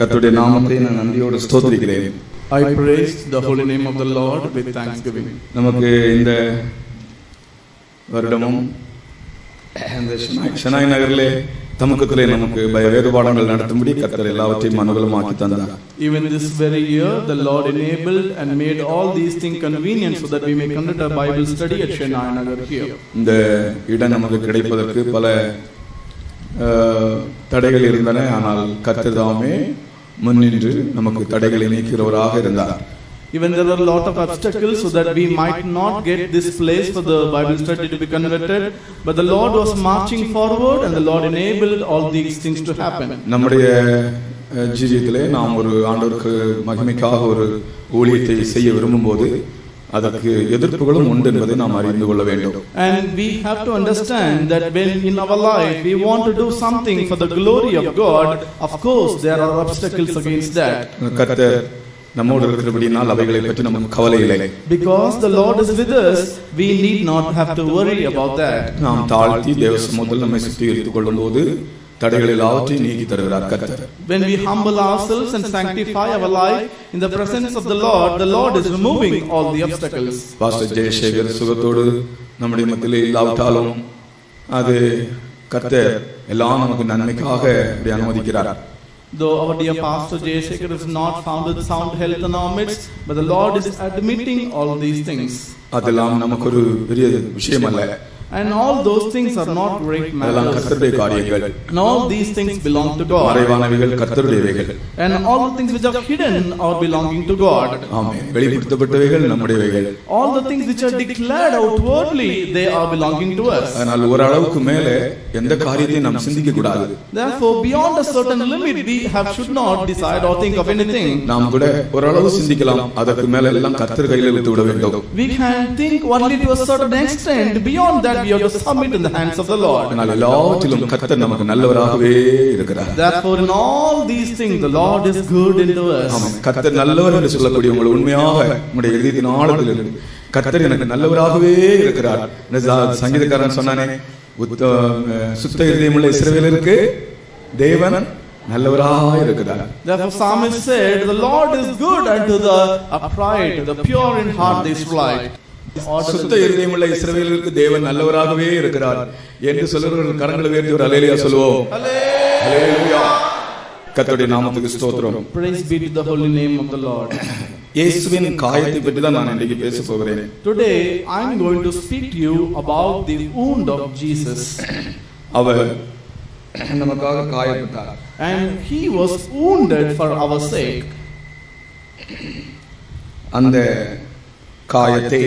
கர்த்தருடைய நாமத்தை நான் நன்றியோடு ஸ்தோத்திரிக்கிறேன். I praise the holy name of the Lord with thanksgiving. நமக்கு இந்த வருடமும் இந்த ஷனாய் நகரிலே தமக்கத்திலே நமக்கு வேத பாடங்கள் நடத்தும்படி கர்த்தர் எல்லாவற்றையும் அனுகூலமாக்கி தந்தார். Even this very year the Lord enabled and made all these things convenient so that we may conduct a Bible study at Shanai Nagar here. இந்த இடம் நமக்கு கிடைப்பதற்கு பல தடைகள் இருந்தன. ஆனால் கர்த்தர் தாமே முன்னின்று நமக்கு தடைகளை நீக்கிறவராக இருந்தார். Even there were a lot of obstacles so that we might not get this place for the Bible study to be converted, but the Lord was marching forward and the Lord enabled all these things to happen. நம்முடைய ஜீவியத்திலே நாம் ஒரு ஆண்டவருக்கு மகிமைக்காக ஒரு ஊழியத்தை செய்ய விரும்பும்போது அதற்கு எதிர்ப்புகளும் உண்டு என்பதை நாம் அறிந்து கொள்ள வேண்டும். And we have to understand that when in our life we want to do something for the glory of God, of course there are obstacles against that. கர்த்தர் நம்மோடு இருக்கிறபடியால் அவைகளை பற்றி நமக்கு கவலை இல்லை. Because the Lord is with us, we need not have to worry about that. நாம் தாழ்த்தி தேவ சமூகத்தில் நம்மை சுத்திகரித்துக் கொள்ளும்போது தடைகள் எல்லாவற்றையும் நீக்கி தருகிறார் கர்த்தர். When we humble ourselves and sanctify our life in the presence of the Lord is removing all the obstacles. Pastor Jayasekar சுகத்தோடு நம்முடைய மத்தியிலே இல்லாவிட்டாலும் அது கர்த்தர் எல்லாம் நமக்கு நன்மைக்காக இப்படி அனுமதிக்கிறார். Though our dear Pastor Jayashekhar is not found with sound health in our midst, but the Lord is admitting all these things. அதெல்லாம் நமக்கு ஒரு பெரிய விஷயம் அல்ல. And all those things are not great matters. கர்த்தருடைய காரியங்கள். And all these things belong to God. மறைவானவைகள் கர்த்தருடையவைகள். And all the things which are hidden are belonging to God. Amen. வெளிப்படுத்தப்பட்டவைகள் நம்முடையவைகள். All the things which are declared outwardly, they are belonging to us. ஆனால் ஒரு அளவுக்கு மேலே எந்த காரியத்தையும் நாம் சிந்திக்க கூடாது. Therefore, beyond a certain limit, we should not decide or think of anything. நாம் கூட ஒரு அளவு சிந்திக்கலாம். அதற்கு மேல எல்லாம் கர்த்தர் கையில் விட்டு விட வேண்டும். We can think only to a certain extent. Beyond that, we have to submit in the hands of the Lord. ஆனால் எல்லாவற்றிலும் கர்த்தர் நமக்கு நல்லவராகவே இருக்கிறார். Therefore, in all these things, the Lord is good into us. ஆமென். கர்த்தர் நல்லவர் என்று சொல்லக்கூடிய உங்கள் உண்மையாக உங்களுடைய இதயத்தின் ஆழத்தில் இருந்து கர்த்தர் எனக்கு நல்லவராகவே இருக்கிறார். சங்கீதக்காரன் சொன்னானே, சுத்த இதயமுள்ள இஸ்ரவேலருக்கு தேவன் நல்லவராக இருக்கிறார். Therefore, psalmist said, "The Lord is good unto the upright, the pure in heart, the Israelite." சுத்த இதயமுள்ள இஸ்ரவேலருக்கு தேவன் நல்லவராகவே இருக்கிறார் என்று சொல்லுகிற கரங்களை உயர்த்தி ஒரு அல்லேலூயா சொல்லுவோம். அல்லேலூயா. கர்த்தருடைய நாமத்துக்கு ஸ்தோத்திரம். Praise be to the holy name of the Lord. இயேசுவின் காயத்தை பற்றி தான் நான் இன்றைக்கு பேச போகிறேன். Today I am going to speak to you about the wound of Jesus. அவர் நமக்காக காயப்பட்டார். And he was wounded for our sake. அந்த காயத்தை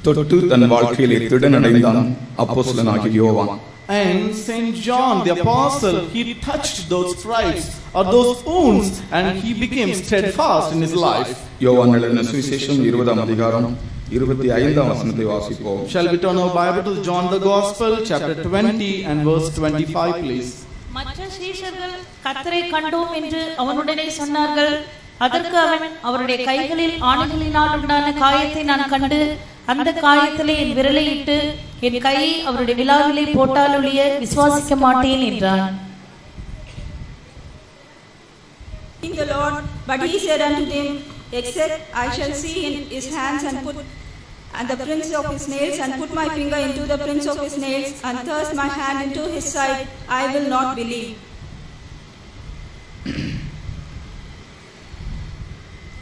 தொட்டு தன் வாழ்க்கையிலே திடனடைந்தான் அப்போஸ்தலனாகிய யோவான். And Saint John the apostle, he touched those stripes or those wounds and he became steadfast in his life. யோவான் எழுதின சுவிசேஷம் 20ஆம் அதிகாரம் 25ஆம் வசனத்தை வாசிப்போம். Shall we turn our Bible to John the Gospel chapter 20 and verse 25 please. மற்ற சீஷர்கள் கர்த்தரை கண்டோம் என்று அவனுடனே சொன்னார்கள். அதற்கு அவன், அவருடைய கைகளில் ஆணிகளினால் உண்டான காயத்தை நான் கண்டு அந்த காயத்திலே என் விரலை இட்டு என் கையை அவருடைய விலாவிலே போட்டாலொழிய விசுவாசிக்க மாட்டேன் என்றான். The Lord, but he said unto them, except I shall see in his hands and the prints of his nails, and put my finger into the prints of his nails, and thrust my hand into his side, I will not believe.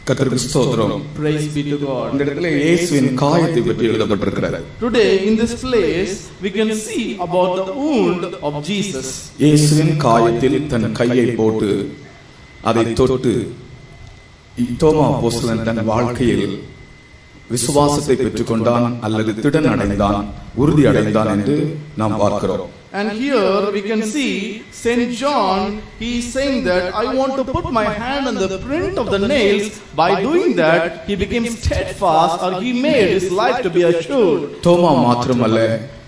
கர்த்தருக்கு ஸ்தோத்திரம். Praise be to God. இந்த இடத்துல இயேசுவின் காயத்தை பற்றி எழுதப்பட்டிருக்கிறது. Today in this place we can see about the wound of Jesus. இயேசுவின் காயத்தில் தன் கையை போட்டு அதை தொட்டு தோமா அப்போஸ்தலன் தன் வாழ்க்கையில் விசுவாசத்தை பெற்றுக்கொண்டான் அல்லது திடன் அடைந்தான், உறுதி அடைந்தான் என்று நாம் பார்க்கிறோம். And here we can see Saint John, he is saying that I want to put my hand on the print of the nails. By doing that he became steadfast, or he made his life to be assured. தோமா மாத்திரமல்ல,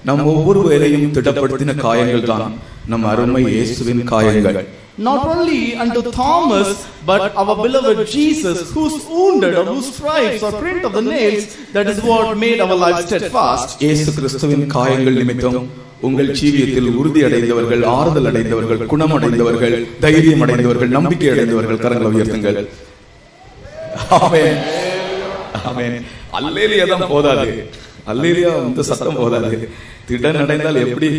நம் ஒவ்வொரு வேளையும் திடப்படுத்தின காயங்கள் தான் நம் அருமை இயேசுவின் காயங்கள். not only unto Thomas, but our beloved Jesus, whose wounded or whose stripes or print of the nails, that is what made our life steadfast. இயேசு கிறிஸ்துவின் காயங்கள் நிமித்தம் உங்கள் ஜீவியத்தில் உறுதி அடைந்தவர்கள், ஆறுதல் அடைந்தவர்கள், குணம் அடைந்தவர்கள், தைரியம் அடைந்தவர்கள், நம்பிக்கை அடைந்தவர்கள் கரங்களை உயர்த்துங்கள். ஆமென், ஆமென். அல்லேலூயா தான் போதாது, அல்லேலூயா இந்த சத்தம் போதாது. திடன் அடைந்தால் எப்படி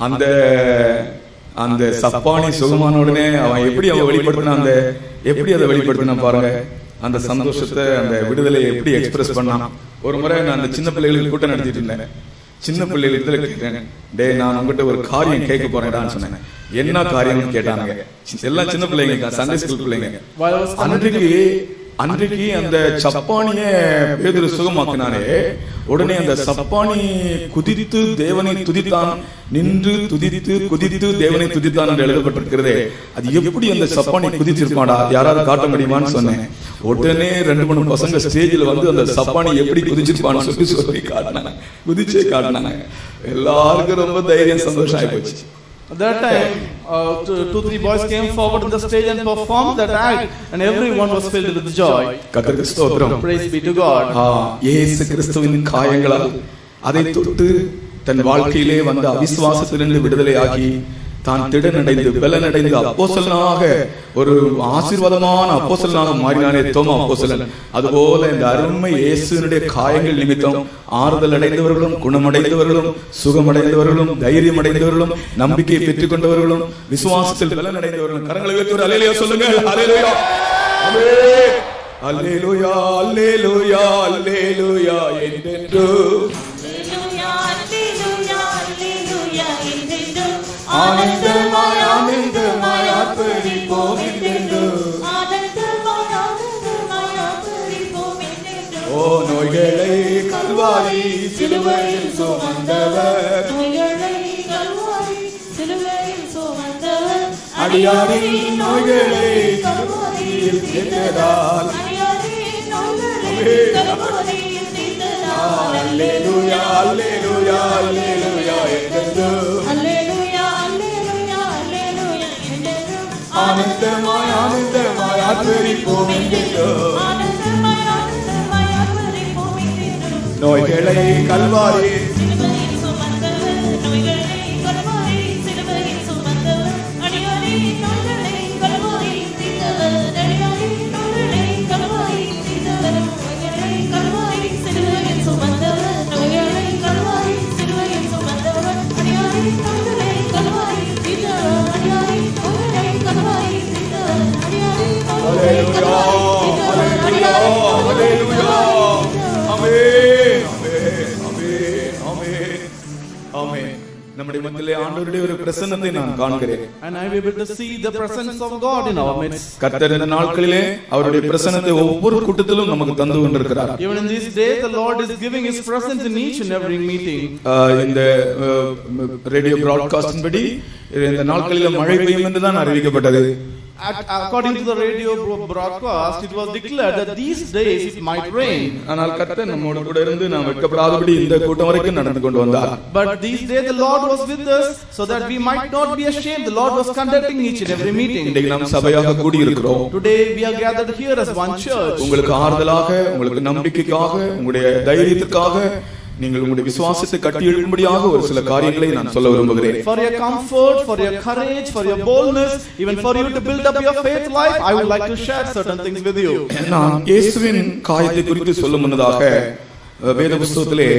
அந்த அந்த சப்பானி சுகமான உடனே அவன் எப்படி அவன் வெளிப்படுத்தின, அந்த எப்படி அதை வெளிப்படுத்தின பாருங்க, அந்த சந்தோஷத்தை, அந்த விடுதலையை எப்படி எக்ஸ்பிரஸ் பண்ணான். ஒரு முறை நான் அந்த சின்ன பிள்ளைகளுக்கு கூட்டம் நடத்திட்டு இருந்தேன். சின்ன பிள்ளைகளுக்கு கேட்டேன், டே நான் உங்ககிட்ட ஒரு காரியம் கேட்க போறேன்டான்னு சொன்னேன். என்ன காரியம்னு கேட்டாங்க. எல்லாம் சின்ன பிள்ளைங்க, சண்டே ஸ்கூல் பிள்ளைங்க. அன்றைக்கு அந்த சப்பானிய பேதுரு சுகமாக்கினானே, உடனே அந்த சப்பானி குதித்து தேவனை துதித்தான், நின்று துதித்து குதித்து தேவனை துதித்தான் என்று எழுதப்பட்டிருக்கிறதே, அது எப்படி அந்த சப்பானி குதிச்சிருப்பாடா, யாராவது காட்ட முடியுமான்னு சொன்னேன். உடனே 2-3 பசங்க ஸ்டேஜில் வந்து அந்த சப்பானி எப்படி குதிச்சிருப்பான்னு சொல்லி காட்டினாங்க, குதிச்சே காட்டினாங்க. எல்லாருக்கும் ரொம்ப தைரியம், சந்தோஷம் ஆகி போச்சு. At that time, 2-3 boys came forward on the stage and performed that act, and everyone was filled with joy. கர்த்தருக்கு ஸ்தோத்திரம். Praise be to God. இயேசு கிறிஸ்துவின் காயங்களால் அதை தொட்டு தன் வாழ்க்கையிலே வந்த அவிசுவாசத்திலிருந்து விடுதலையாகி தான் திடனடைந்து பலனடைந்து அப்போஸ்தலனாக, ஒரு ஆசீர்வாதமான அப்போஸ்தலனாக மாறினானே தோமா அப்போஸ்தலன். அதுபோல இந்த அருமை இயேசுவினுடைய காயங்கள் நிமித்தம் ஆறுதல் அடைந்தவர்களும், குணமடைந்தவர்களும், சுகமடைந்தவர்களும், தைரியம் அடைந்தவர்களும், நம்பிக்கையை பெற்றுக் கொண்டவர்களும், விசுவாசத்தில் பலனடைந்தவர்களும் கரங்களை உயர்த்தி ஒரு அல்லேலூயா சொல்லுங்கள். அல்லேலூயா, அல்லேலூயா, அல்லேலூயா, அல்லேலூயா என்றென்று ஆனந்தமாய் ஆனந்தமாய் ஆர்ப்பரிப்போம் என்றென்று. ஓ நோய்களை கல்வாரி சிலுவையில் சுமந்தவர், அடியாரின் நோய்களை கல்வாரியில் தீர்த்ததால். அல்லேலூயா, அல்லேலூயா, அல்லேலூயா என்றென்று. ஆனந்தமாய் ஆனந்தமாய் ஆர்ப்பரிப்போம் என்றென்று. நோய்களை கல்வாரி நம்முடைய மத்தியிலே ஆண்டவருடைய ஒரு பிரசன்னத்தை நான் காண்கிறேன். And I am able to see the presence of God in our midst. கர்த்தர் இந்த நாட்களிலே அவருடைய பிரசன்னத்தை ஒவ்வொரு கூட்டத்திலும் நமக்கு தந்து கொண்டிருக்கிறார். Even in these days the Lord is giving his presence in each and every meeting. இந்த ரேடியோ பிராட்காஸ்டின் படி இந்த நாட்களிலே மழை பெய்யும் என்று தான் அறிவிக்கப்பட்டது. According to the radio broadcast, it was declared that these days it might rain. ஆனால் கர்த்தர் நம்மோடு கூட இருந்து நாம் வெட்கப்படாதபடி இந்த கூட்டம் வரைக்கும் நடந்து கொண்டு வந்தார். But these days the Lord was with us so that we might not be ashamed. The Lord was conducting each and every meeting. இன்றைக்கு நாம் சபையாக கூடி இருக்கிறோம். Today we are gathered here as one church. உங்களுக்கு ஆறுதலாக, உங்களுக்கு நம்பிக்கைக்காக, உங்களுடைய தைரியத்துக்காக, நீங்கள் உங்களுடைய விசுவாசத்தை கட்டி எழுப்பும்படியாக ஒரு சில காரியங்களை நான் சொல்ல விரும்புகிறேன். For your comfort, for your courage, for your boldness, even for you to build up your faith life, I would like to share certain things with you. நான் இயேசுவின் காயத்தை குறித்து சொல்லும் முன்னதாக வேத புத்தகத்திலே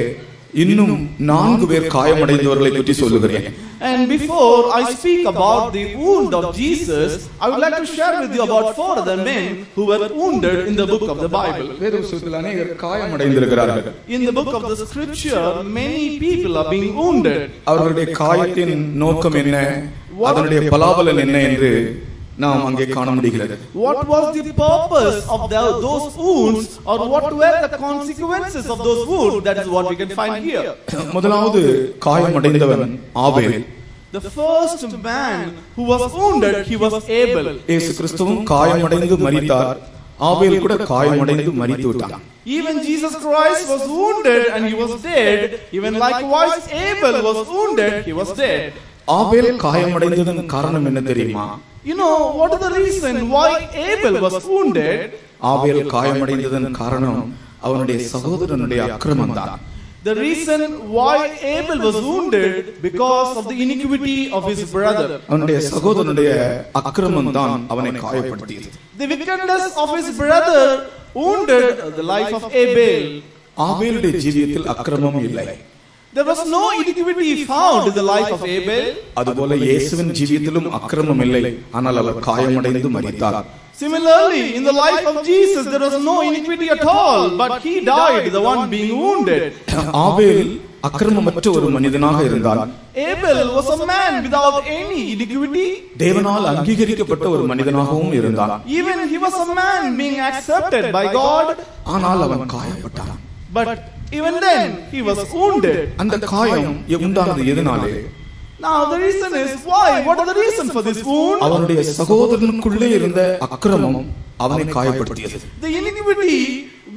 இன்னும் 4 பேர் காயமடைந்தவர்களை பற்றி சொல்லுகிறேன். And before I speak about the wound of Jesus, I would like to share with you about 4 other men who were wounded in the book of the Bible. வேத புத்தகத்தில் अनेகர் காயமடைந்திருக்கிறார்கள். In the book of the scripture, many people are being wounded. அவர்களுடைய காயத்தின் நோக்கம் என்ன, அதனுடைய பலாபலன் என்ன என்று நாம் அங்கே காண முடிகிறது. What was the purpose of those wounds, or what were the consequences of those wounds? That is what we can find here. முதலாவது காயமடைந்தவன் ஆபேல். The first man who was wounded, he was Abel. இயேசு கிறிஸ்துவும் காயமடைந்து மரித்தார், ஆபேல் கூட காயமடைந்து மரித்து விட்டான். Even Jesus Christ was wounded and he was dead. Even likewise Abel was wounded, he was dead. ஆபேல் காயமடைந்ததன் காரணம் என்ன தெரியுமா? You know what is the reason why Abel was wounded? ஆபேல் காயமடைந்ததன் காரணம் அவனுடைய சகோதரனுடைய அக்கிரமம் தான். The reason why Abel was wounded because of the iniquity of his brother. அவனுடைய சகோதரனுடைய அக்கிரமம் தான் அவனை காயப்படுத்தியது. The wickedness of his brother wounded the life of Abel. ஆபேலுடைய ஜீவியத்தில் அக்கிரமம் இல்லை. There was no iniquity found in the life of Abel. அதுபோல இயேசுவின் ஜீவியத்திலும் அக்கிரமம் இல்லை, ஆனால் அவர் காயமடைந்து மரித்தார். Similarly, in the life of Jesus, there was no iniquity at all, but he died, the one being wounded. ஆபேல் அக்கிரமமற்ற ஒரு மனிதனாக இருந்தார். Abel was a man without any iniquity. தேவனால் அங்கீகரிக்கப்பட்ட ஒரு மனிதனாகவும் இருந்தார். Even he was a man being accepted by God. ஆனால் அவன் காயப்பட்டான். But even then, he was wounded. அந்த காயம் உண்டானது எதனாலே? Now the reason is why? What is the reason for this wound? அவனுடைய சகோதரனுக்குள்ளே இருந்த அக்கிரமம் அவனை காயப்படுத்தியது. The iniquity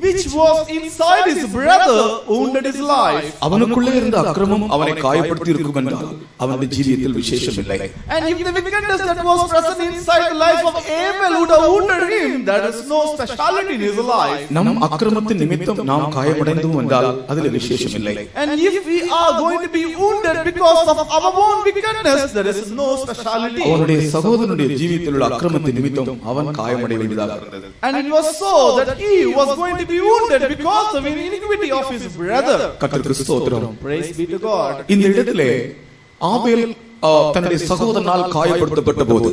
which was inside his brother wounded his life. அவனுக்குள்ளே இருந்த அக்கிரமம் அவனை காயப்படுத்தி இருக்கும் என்றால் அவனுடைய ஜீவியத்தில் விசேஷம் இல்லை. And if the wickedness that was present inside the life of Abel would have wounded him, there is no speciality in his life. நம் அக்கிரமத்தின் நிமித்தம் நாம் காயமடைந்தோம் என்றால் அதில் விசேஷம் இல்லை. And if we are going to be wounded because of our own wickedness, there is no speciality. அவனுடைய சகோதரனுடைய ஜீவியத்தில் உள்ள அக்கிரமத்தின் நிமித்தம் அவன் காயமடைய வேண்டியதாக இருந்தது. And it was so that he was going to be wounded because of the iniquity of his brother. கர்த்தருக்கு ஸ்தோத்திரம். Praise be to God. இந்த இடத்திலே ஆபேல் தன்னுடைய சகோதரனால் காயப்படுத்தப்பட்ட போது,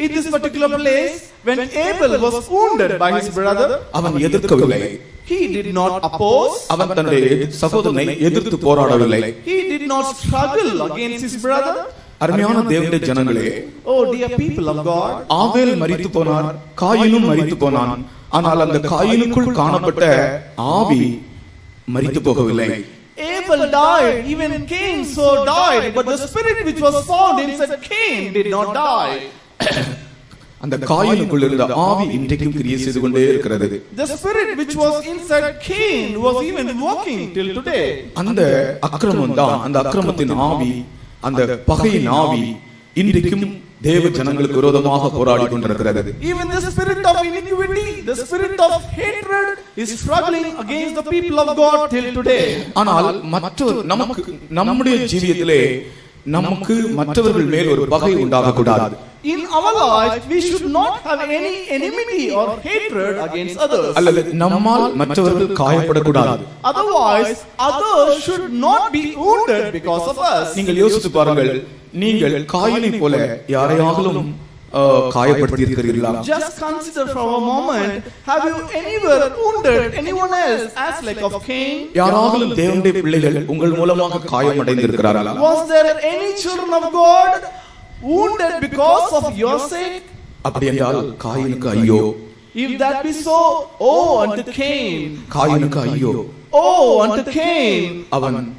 In this particular place, when Abel was wounded by his brother, அவன் எதிர்க்கவில்லை. he did not oppose. அவன் தன்னுடைய சகோதரனை எதிர்த்து போராடவில்லை. He did not struggle against his brother. அருமையான தேவனுடைய ஜனங்களே, Oh dear people of God, ஆபேல் மரித்து போனார், காயினும் மரித்து போனான். ஆனால் அந்த காயினுக்குள் காணப்பட்ட ஆவி மரித்து போகவில்லை. Abel died, even Cain so died, but the spirit which was found inside Cain did not die. அந்த காயினுக்குள் இருந்த ஆவி இன்றைக்கும் கிரியை செய்து கொண்டே இருக்கிறது. The spirit which was inside Cain was even working till today. அந்த அக்கிரமம் தான், அந்த அக்கிரமத்தின் ஆவி, அந்த பகையின் ஆவி இன்றைக்கும் தேவ ஜனங்களுக்கு விரோதமாக போராடி கொண்டிருக்கிறது. Even the spirit of iniquity, the spirit of hatred is struggling against the people of God till today. ஆனால் நமக்கு நம்முடைய ஜீவியத்திலே நமக்கு மற்றவர்கள் மேல் ஒரு பகை உண்டாகக்கூடாது. In our life, we should not have any enmity or hatred against others. அல்லது நம்மால் மற்றவர்கள் காயப்படக்கூடாது. Otherwise, others should not be wounded because of us. நீங்கள் யோசித்து பாருங்கள், நீங்கள் காயினை போல யாரையாவது காயப்படுத்தி இருக்கிறீர்களா? Just consider for a moment, have you anywhere wounded anyone else as like of Cain? யாராவது தேவனுடைய பிள்ளைகள் உங்கள் மூலமாக காயமடைந்திருக்கிறார்களா? Was there any children of God wounded because of your sake? அப்படி என்றால் காயினுக்கு ஐயோ. If that be so, oh unto Cain. காயினுக்கு ஐயோ. Oh unto Cain.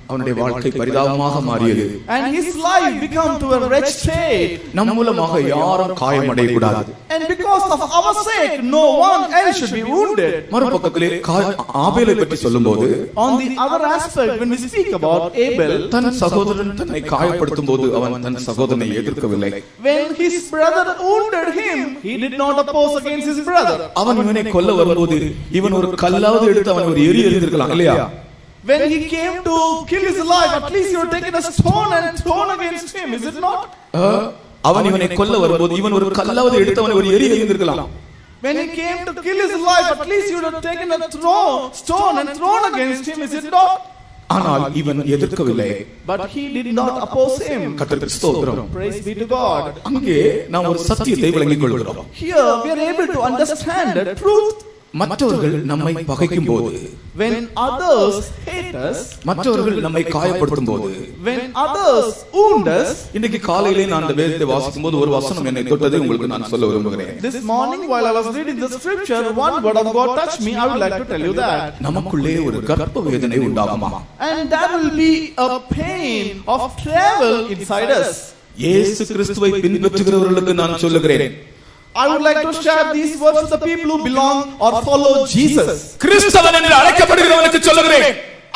அவனுடைய வாழ்க்கை பரிதாபமாக மாறியது. And his life become to a wretched state. நம் மூலமாக யாரும் காயமடையக்கூடாது. And because of our sake, no one else should be wounded. மறுபக்கத்திலே ஆபேலை பற்றி சொல்லும்போது, On the other aspect, when we speak about Abel, தன் சகோதரன் தன்னை காயப்படுத்தும் போது அவன் தன் சகோதரனை எதிர்க்கவில்லை. when his brother wounded him, he did not oppose against his brother. அவன் இவனை கொல்ல வரும்போது இவன் ஒரு கல்லாவது எடுத்து அவன் ஒரு எரி எறிந்திருக்கலாம் இல்லையா? When he came to kill his life, at least you have taken a stone and thrown against him, is it not? அவன் இவனை கொல்ல வரும்போது இவன் ஒரு கல்லாவது எடுத்து அவன் ஒரு எரி எறிந்திருக்கலாம். When he came to kill his life, at least you would have taken a stone and thrown against him, is it not? ஆனால் இவன் எதிர்க்கவில்லை. But he did not oppose him. கர்த்தருக்கு ஸ்தோத்திரம். Praise be to God. அங்கே நாம் ஒரு சத்தியத்தை விளங்கிக் கொள்கிறோம். Here we are able to understand the truth. மற்றவர்கள் நம்மை பகைக்கும் போது, when others hate us, மற்றவர்கள் நம்மை காயப்படுத்தும் போது, when others wound us. இன்னைக்கு காலையிலே நான் அந்த வேதத்தை வாசிக்கும் போது ஒரு வசனம் என்னை தொட்டதை உங்களுக்கு நான் சொல்ல விரும்புகிறேன். This morning while I was reading the scripture, one word of God touched me. I would like to tell you that. நமக்குள்ளே ஒரு கர்ப்ப வேதனை உண்டாகுமா? And there will be a pain of travel inside us. இயேசு கிறிஸ்துவை பின்பற்றுகிறவர்களுக்கு நான் சொல்லுகிறேன், I would like to share these words with the people who belong or follow Jesus. கிறிஸ்தவன் என்று அழைக்கப்படுகிறவனுக்கு சொல்லுகிறேன்,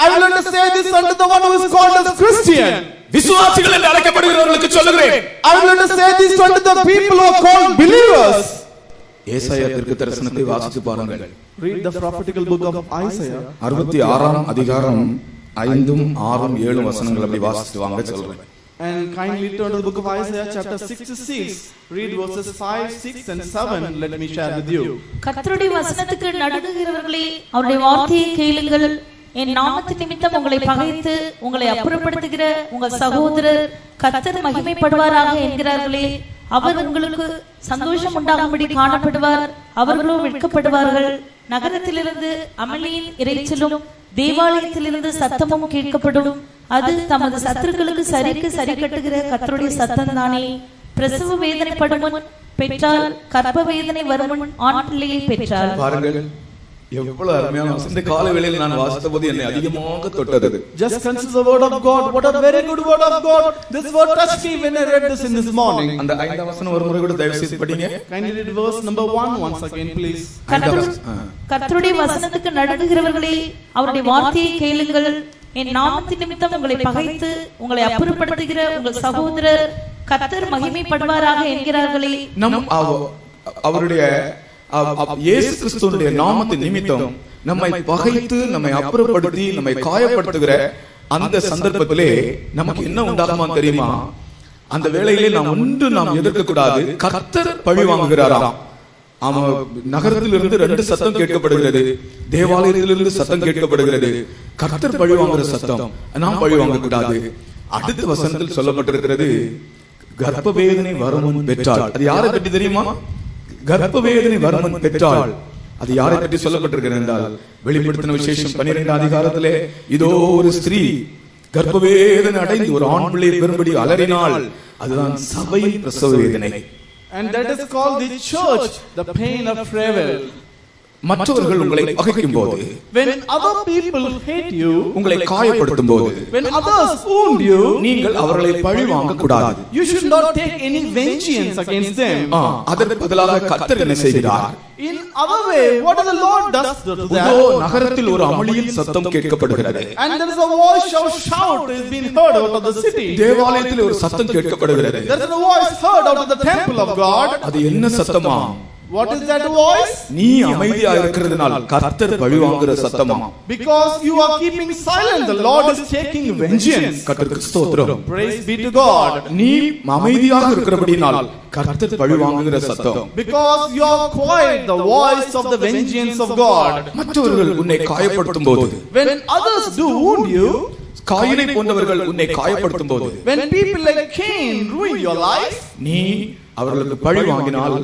I will like to say this unto the one who is called as Christian. விசுவாசிகள் என்று அழைக்கப்படுகிறவர்களுக்கு சொல்லுகிறேன். I will to say this unto the people who are called believers. ஏசாயா தீர்க்கதரிசனத்தை வாசித்து பாருங்கள். Read the prophetical book of Isaiah. 66ஆம் அதிகாரம் 5, 6, 7 வசனங்கள் அப்படி வாசித்து வாங்க சொல்றேன். And kindly turn to the book of Isaiah chapter 66. Read verses 5, 6 and 7. Let me share with you. கர்த்தருடைய வசனத்துக்கு நடுங்குகிறவர்களே, அவருடைய வார்த்தையை கேளுங்கள். என் நாமத்தின் நிமித்தம் உங்களை பகைத்து உங்களை அப்புறப்படுத்துகிற உங்கள் சகோதரர் கர்த்தர் மகிமைப்படுவாராக என்கிறார்களே, அவர் உங்களுக்கு சந்தோஷம் உண்டாகும்படி காணப்படுவார், அவர்களோ வெட்கப்படுவார்கள். நகரத்திலிருந்து அமளியின் இறைச்சலும் தேவாலயத்திலிருந்து சத்தமும் கேட்கப்படும். அது தமது சத்துருக்களுக்கு சரிக்கு சரி கட்டுகிற கர்த்தருடைய சத்தம் தானே. பிரசவ வேதனைப்படும் முன் பெற்றால், கர்ப்ப வேதனை வரும் முன் ஆண் பிள்ளையை பெற்றால். பாருங்கள் எவ்வளவு அருமையான இந்த கால வேளையில் நான் வாசித்த போது என்னை அதிகமாக தொட்டது. Just consider the word of God. What a very good word of God. This word touched me when I read this in this morning. அந்த 5ஆம் வசனம் ஒரு முறை கூட தயவு செய்து படிங்க. Kindly read verse number 1 once again please. கர்த்தருடைய வசனத்துக்கு நடுங்குகிறவர்களே, அவருடைய வார்த்தையை கேளுங்கள். என் நாமத்தின் நிமித்தம் உங்களை பகைத்து உங்களை அப்புறப்படுத்துகிற உங்கள் சகோதரர் கர்த்தர் மகிமைப்படுவாராக என்கிறார்களே. அவருடைய இயேசு கிறிஸ்துவினுடைய நாமத்தின் நிமித்தம் நம்மை பகைத்து நம்மை அப்புறப்படுத்தி நம்மை காயப்படுத்துகிற அந்த சந்தர்ப்பத்திலே நமக்கு என்ன உண்டாகுமா தெரியுமா? அந்த வேளையிலே நாம் எதிர்க்க கூடாது. கர்த்தர் பழி வாங்குகிறாராம். நகரத்திலிருந்து 2 சத்தம் கேட்கப்படுகிறது, தேவாலயத்திலிருந்து சத்தம் கேட்கப்படுகிறது. கர்த்தர் பழி வாங்குற சத்தம், நாம் பழி வாங்க கூடாது. அடுத்த வசனத்தில் சொல்லப்பட்டிருக்கிறது, கர்ப்ப வேதனை வருமுன் பெற்றாள். அது யாரை பற்றி தெரியுமா? கர்ப்ப வேதனை வருமுன் பெற்றாள். அது யாரை பற்றி சொல்லப்பட்டிருக்கிறது என்றால், வெளிப்படுத்தின விசேஷம் 12ஆம் அதிகாரத்திலே இதோ ஒரு ஸ்திரீ கர்ப்ப வேதனை அடைந்து ஒரு ஆண் பிள்ளையை பெறும்படி அலறினாள். அதுதான் சபையின் பிரசவ வேதனை. And that is called the church, the pain of travail. மற்றவர்கள் உங்களை பகைக்கும் போது, when other people hate you, உங்களை காயப்படுத்தும் போது, when others wound you, நீங்கள் அவர்களை பழி வாங்க கூடாது. You should not take any vengeance against them. அதற்கு பதிலாக கர்த்தர் என்ன செய்கிறார்? In other way, what the Lord does to that? நகரத்தில் ஒரு அமளியின் சத்தம் கேட்கப்படுகிறது. And there is a voice of shout is being heard out of the city. தேவாலயத்தில் ஒரு சத்தம் கேட்கப்படுகிறது. There is a voice heard out of the temple of God. அது என்ன சத்தமா? What is that voice? நீ அமைதியா இருக்கிறதுனால கர்த்தர் பழி வாங்குற சத்தமா? Because you are keeping silent, the Lord is taking vengeance. கர்த்தருக்கு ஸ்தோத்திரம். Praise be to God. நீ அமைதியாக இருக்கிறபடியால் கர்த்தர் பழி வாங்குகிற சத்தம். Because you are quiet, the voice of the vengeance of God. மற்றவர்கள் உன்னை காயப்படுத்தும் போது, when others do wound you, காயினை போன்றவர்கள் உன்னை காயப்படுத்தும் போது, when people like Cain ruin your life, நீ அவர்களுக்கு பழி வாங்கினால்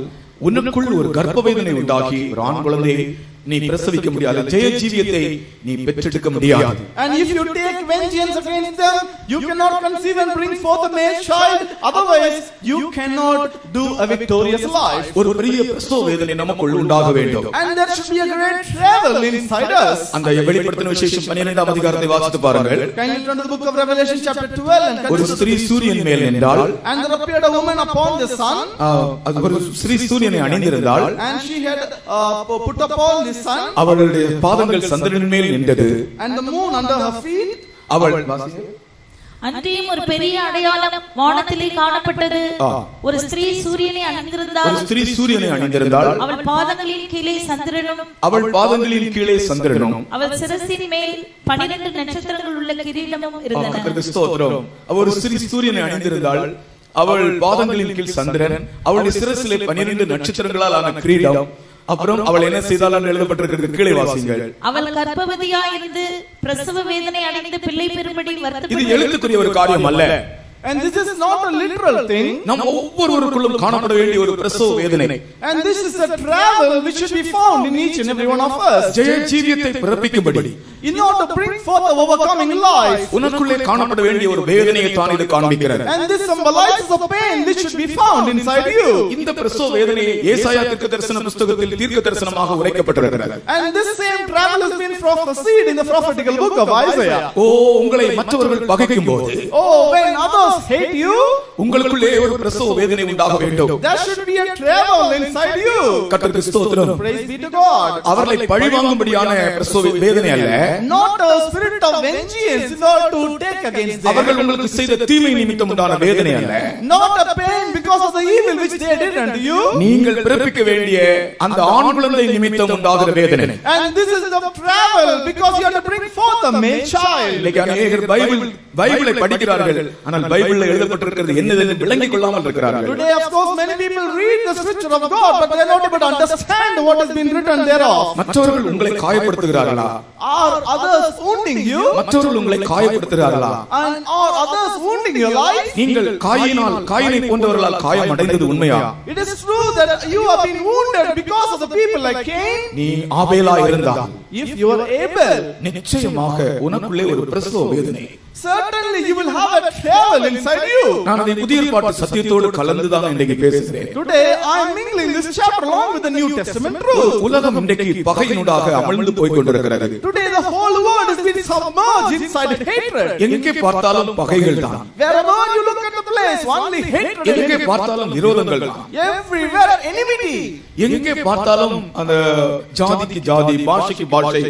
உனக்குள் ஒரு கர்ப்ப வேதனை உண்டாகி ஒரு ஆண் குழந்தையை நீ பிரசவிக்க முடியாது, ஜெய ஜீவியத்தை நீ பெற்றெடுக்க முடியாது. And if you take vengeance against them, you cannot conceive and bring forth a male child, otherwise you cannot do a victorious life. ஒரு பெரிய பிரசவ வேதனை நமக்குள் உண்டாக வேண்டும். And there should be a great travel inside us. அந்த வெளிப்படுத்தின விசேஷம் 12ஆம் அதிகாரத்தை வாசித்து பாருங்கள். Kindly turn to the book of Revelation chapter 12 and ஒரு ஸ்திரீ சூரியன் மேல் நின்றாள். And there appeared a woman upon the sun. ஒரு ஸ்திரீ சூரியனை அணிந்திருந்தாள். And she had put upon the sun. அவளுடைய பாதங்கள் சந்திரனின் மேல் நின்றது. And the moon under her feet. அவள் அன்றியும் ஒரு பெரிய அடையாளம் வானத்திலே காணப்பட்டது. ஒரு ஸ்திரீ சூரியனை அணிந்திருந்தாள். ஒரு ஸ்திரீ சூரியனை அணிந்திருந்தாள். அவள் பாதங்களின் கீழே சந்திரனும், அவள் பாதங்களின் கீழே சந்திரனும், அவள் சிரசின் மேல் 12 நட்சத்திரங்கள் உள்ள கிரீடமும் இருந்தன. கர்த்தருக்கு ஸ்தோத்திரம். அவள் ஒரு ஸ்திரீ சூரியனை அணிந்திருந்தாள். அவள் பாதங்களின் கீழ் சந்திரன், அவளுடைய சிரசிலே 12 நட்சத்திரங்களால் ஆன கிரீடம். அப்புறம் அவள் என்ன செய்தாள் என்று எழுதப்பட்டிருக்கிறது, கீழே வாசிங்கள். அவள் கர்ப்பவதியாய் இருந்து பிரசவ வேதனை அடைந்து பிள்ளை பெறும்படி வருத்தப்பட்டாள். இது எழுத்துக்குரிய ஒரு காரியம் அல்ல. And this is not a literal thing. நம் ஒவ்வொருவருக்குள்ளும் காணப்பட வேண்டிய ஒரு பிரசவ வேதனை. And this is a travel which should be found in each and every one of us. ஜெய ஜீவியத்தை பிறப்பிக்கும்படி, in order to bring forth a overcoming life, உனக்குள்ளே காணப்பட வேண்டிய ஒரு வேதனையை தான் இது காண்பிக்கிறது. And this symbolizes a pain which should be found inside you. இந்த பிரசவ வேதனையை ஏசாயா தீர்க்கதரிசன புத்தகத்தில் தீர்க்கதரிசனமாக உரைக்கப்பட்டிருக்கிறது. And this same travel has been prophesied in the prophetical book of Isaiah. உங்களை மற்றவர்கள் பகைக்கும்போது, when others others hate you, உங்களுக்குள்ளே ஒரு பிரசவ வேதனை உண்டாக வேண்டும். there should be a travel inside you. கர்த்தருக்கு ஸ்தோத்திரம். Praise be to God. அவர்களை பழிவாங்கும்படியான பிரசவ வேதனை அல்ல, Not a spirit of vengeance in order to take against them. அவர்கள் உங்களுக்கு செய்த தீமை நிமித்தம் உண்டான வேதனை அல்ல, Not a pain because of the evil which they did unto you. நீங்கள் பிறப்பிக்க வேண்டிய அந்த ஆண் குழந்தை நிமித்தம் உண்டாகிற வேதனை. And this is the travel because you have to bring forth a male child. இன்னைக்கு அநேகர் பைபிளை படிக்கிறார்கள், ஆனால் பைபிள்ல எழுதப்பட்டிருக்கிறது என்னதென்று விளங்கிக் கொள்ளாமல் இருக்கிறார்கள். Today, of course, many people read the scripture of God, but they are not able to understand what has been written thereof. மற்றவர்கள் உங்களை காயப்படுத்துகிறார்களா? Are others wounding you? மற்றவர்கள் உங்களை காயப்படுத்துகிறார்களா? And are others wounding your life? நீங்கள் காயினை போன்றவர்களால் காயம் அடைந்தது உண்மையா? It is true that you have been wounded because of the people like Cain. நீ ஆபேலா இருந்தால், If you are Abel, நிச்சயமாக உனக்குள்ளே ஒரு பிரசவ வேதனை, certainly you will have a travel inside you. நான் அதை புதிய ஏற்பாட்டு சத்தியத்தோடு கலந்துதான் இன்றைக்கு பேசுகிறேன். Today I am mingling this chapter along with the New Testament truth. உலகம் இன்றைக்கு பகையினூடாக அமழ்ந்து போய் கொண்டிருக்கிறது. Today the whole world has been submerged inside hatred. எங்கே பார்த்தாலும் பகைகள் தான், Wherever you look at the place, only hatred. எங்கே பார்த்தாலும் விரோதங்கள் தான், Everywhere enmity. எங்கே பார்த்தாலும் அந்த ஜாதிக்கு ஜாதி, பாஷைக்கு பாஷை,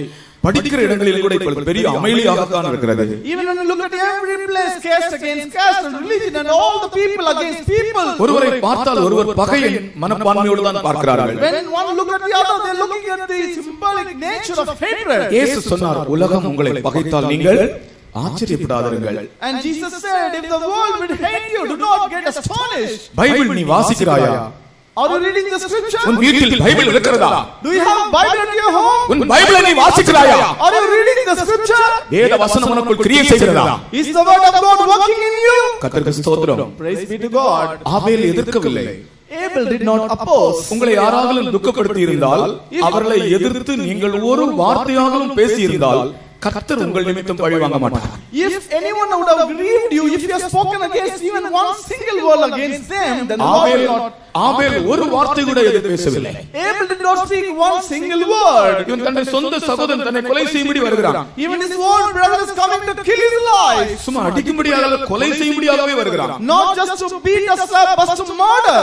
படிக்கிற இடங்களில் கூட இப்பொழுது பெரிய அமைதியாகத்தான் இருக்கிறது. Even when you look at every place, caste against caste, and religion, and all the people against people. ஒருவரை பார்த்தால் ஒருவர் பகையின் மனப்பான்மையோடு தான் பார்க்கிறார்கள். When one look at the other, they are looking at the symbolic nature of hatred. இயேசு சொன்னார், உலகம் உங்களை பகைத்தால் நீங்கள் ஆச்சரியப்படாதீர்கள். And Jesus said, if the world will hate you, do not get astonished. Bible நீ வாசிக்கிறாயா? Are you reading the scripture? உன் வீட்டில் Bible இருக்கிறதா? Do you have a Bible at your home? உன் பைபிளை நீ வாசிக்கிறாயா? Are you reading the scripture? வேத வசனம் உனக்குள் கிரியை செய்கிறதா? Is the word of God working in you? கர்த்தருக்கு ஸ்தோத்திரம். Praise be to God. ஆபேல் எதிர்க்கவில்லை. Abel did not oppose. உங்களை யாராவது துக்கப்படுத்தி இருந்தால், அவர்களை எதிர்த்து நீங்கள் ஒரு வார்த்தையாகவும் பேசி இருந்தால், கர்த்தர் உங்கள் நிமித்தம் பழி வாங்க மாட்டார். If anyone would have grieved you, if you have spoken against even one single word against them, then the Lord will not. ஆபேல் ஒரு வார்த்தை கூட எதிர்த்து பேசவில்லை. Abel did not speak one single word. இவன் தன்னுடைய சொந்த சகோதரன் தன்னை கொலை செய்யும்படி வருகிறான். Even his own brother is coming to kill his life. சும்மா அடிக்கும்படியாக கொலை செய்யும்படியாகவே வருகிறான். Not just to beat us up, but to murder.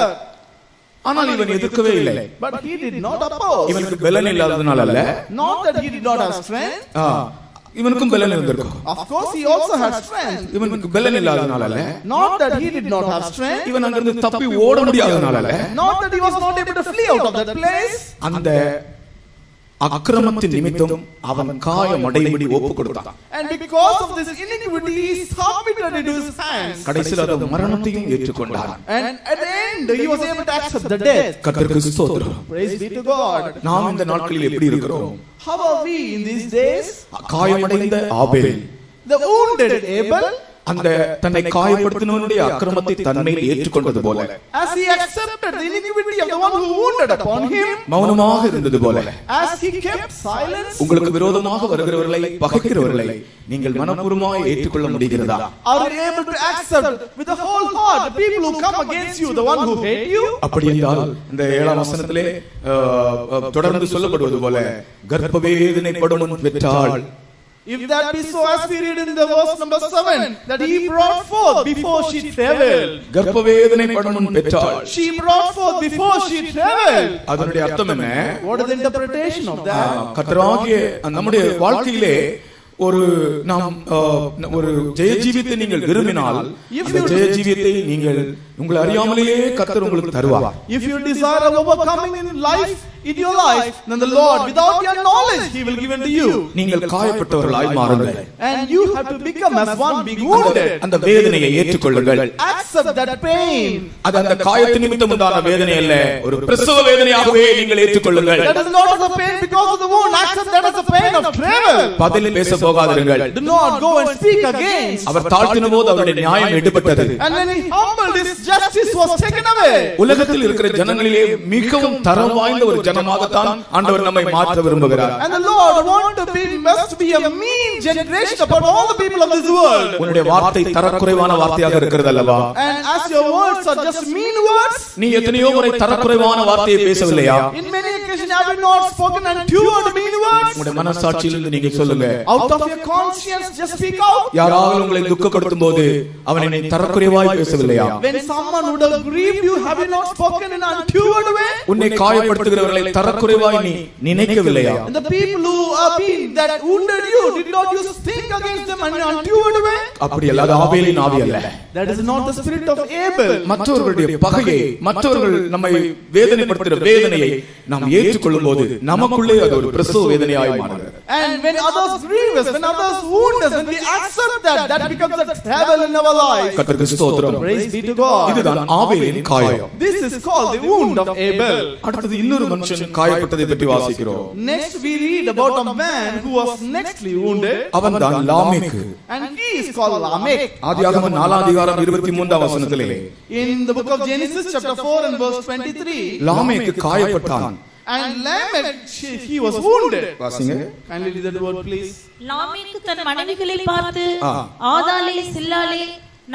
ஆனால் இவன் எதிர்க்கவே இல்லை. But he did not oppose. இவனுக்கு பலன் இல்லாததனால அல்ல. Not that he did not have strength. இவனுக்கும் பலன் இருந்திருக்கும். Of course he also had strength. இவனுக்கு பலன் இல்லாததனால அல்ல. Not that he did not have strength. இவன் அங்கிருந்து தப்பி ஓட முடியாததனால அல்ல. Not that he was not able to flee out of that place. அந்த அக்கிரமத்தின் நிமித்தம் அவன் காயமடையும்படி ஒப்பு கொடுத்தான். And because of this iniquity he submitted into his hands. கடைசியில் அவன் மரணத்தையும் ஏற்றுக்கொண்டான். And at the end he was able to accept the death. கர்த்தருக்கு ஸ்தோத்திரம். Praise be to God. நாம் இந்த நாட்களில் எப்படி இருக்கிறோம்? How are we in these days? காயமடைந்த ஆபேல், The wounded Abel, அந்த தன்னை காயப்படுத்தினவனுடைய அக்கிரமத்தை தன்மேல் ஏற்றுக்கொண்டது போல, as he accepted the iniquity of the one who wounded upon him, மௌனமாக இருந்தது போல, as he kept silence. உங்களுக்கு விரோதமாக வருகிறவர்களை, பகைக்கிறவர்களை நீங்கள் மனப்பூர்வமாய் ஏற்றுக்கொள்ள முடிகிறதா? Are you able to accept with the whole heart the people who come against you, the one who hate you? அப்படி என்றால் இந்த 7ஆம் வசனத்திலே தொடர்ந்து சொல்லப்படுவது போல, கர்ப்பவேதனைப்படும் முன் பெற்றாள். If that be so, as we read in the verse number 7, that he brought forth before she traveled. கர்ப்பவேதனைப்படும் முன் பெற்றாள். She brought forth before she traveled. அதனுடைய அர்த்தம் என்ன? What is the interpretation of that? கர்த்தராகிய நம்முடைய வாழ்க்கையிலே ஒரு நாம் ஒரு ஜெய ஜீவியத்தை நீங்கள் விரும்பினால், இந்த ஜெய ஜீவியத்தை நீங்கள் உங்களை அறியாமலேயே கர்த்தர் உங்களுக்கு தருவார். If you desire overcoming in life, in your life, then the Lord, without your knowledge, he will give unto you. நீங்கள் காயப்பட்டவர்களாய் மாறுங்கள். And you have to become as one being wounded. அந்த வேதனையை ஏற்றுக்கொள்ளுங்கள். Accept that pain. அது அந்த காயத்தின் நிமித்தம் உண்டான வேதனை அல்ல, ஒரு பிரசவ வேதனையாகவே நீங்கள் ஏற்றுக்கொள்ளுங்கள். That is not as a pain because of the wound. Accept that as a pain of travel. பதில் பேச போகாதீர்கள். Do not go and speak against. அவர் தாழ்த்தின போது அவருடைய நியாயம் எடுபட்டது. And when he humbled, his justice was taken away. உலகத்தில் இருக்கிற ஜனங்களிலே மிகவும் தரம் வாய்ந்த ஒரு ஜனமாகத்தான் ஆண்டவர் நம்மை மாற்ற விரும்புகிறார். And the Lord must be a mean generation upon all the people of this world. உன்னுடைய வார்த்தை தரக்குறைவான வார்த்தையாக இருக்கிறது அல்லவா? And as your words are just mean words, நீ எத்தனையோ முறை தரக்குறைவான வார்த்தையை பேசவில்லையா? in many occasions imagination have you not spoken untoward mean words? உங்களுடைய மனசாட்சியிலிருந்து நீங்க சொல்லுங்க. Out of your conscience just speak out. யாராவது உங்களை துக்கப்படுத்தும் போது அவனை நீ தரக்குறைவாய் பேசவில்லையா? When someone would have grieved you, have you not spoken in untoward way? உன்னை காயப்படுத்துகிறவர்களை தரக்குறைவாய் நீ நினைக்கவில்லையா? And the people who have been that wounded you, did not you think against them in untoward way? அப்படி அல்ல, அது ஆபேலின் ஆவி அல்ல. That is not the spirit of Abel. மற்றவர்களுடைய பகையை, மற்றவர்கள் நம்மை வேதனைப்படுத்துகிற வேதனையை நாம் ஏற்றுக்கொள்ளும் போது நமக்குள்ளே அது ஒரு பிரசவ வேதனையாய் மாறுகிறது. And when others grieve us, when others wound us, when we accept that, that becomes a trouble in our life. கர்த்தருக்கு ஸ்தோத்திரம். Praise be to God. இதுதான் ஆபேலின் காயம். This is called the wound of Abel. அடுத்து இன்னொரு மனுஷன் காயப்பட்டதை பற்றி வாசிக்கிறோம். Next we read about a man who was nextly wounded. அவன் தான் லாமேக்கு. And he is called Lamech. ஆதியாகமம் 4 அதிகாரம் 23 வசனத்திலே In the book of Genesis chapter 4 and verse 23. லாமேக்கு காயப்பட்டான். And Lamech, he was wounded. வாசிங்க. Kindly read that word please. லாமேக்கு தன் மனைவிகளை பார்த்து, ஆதாளே சில்லாளே,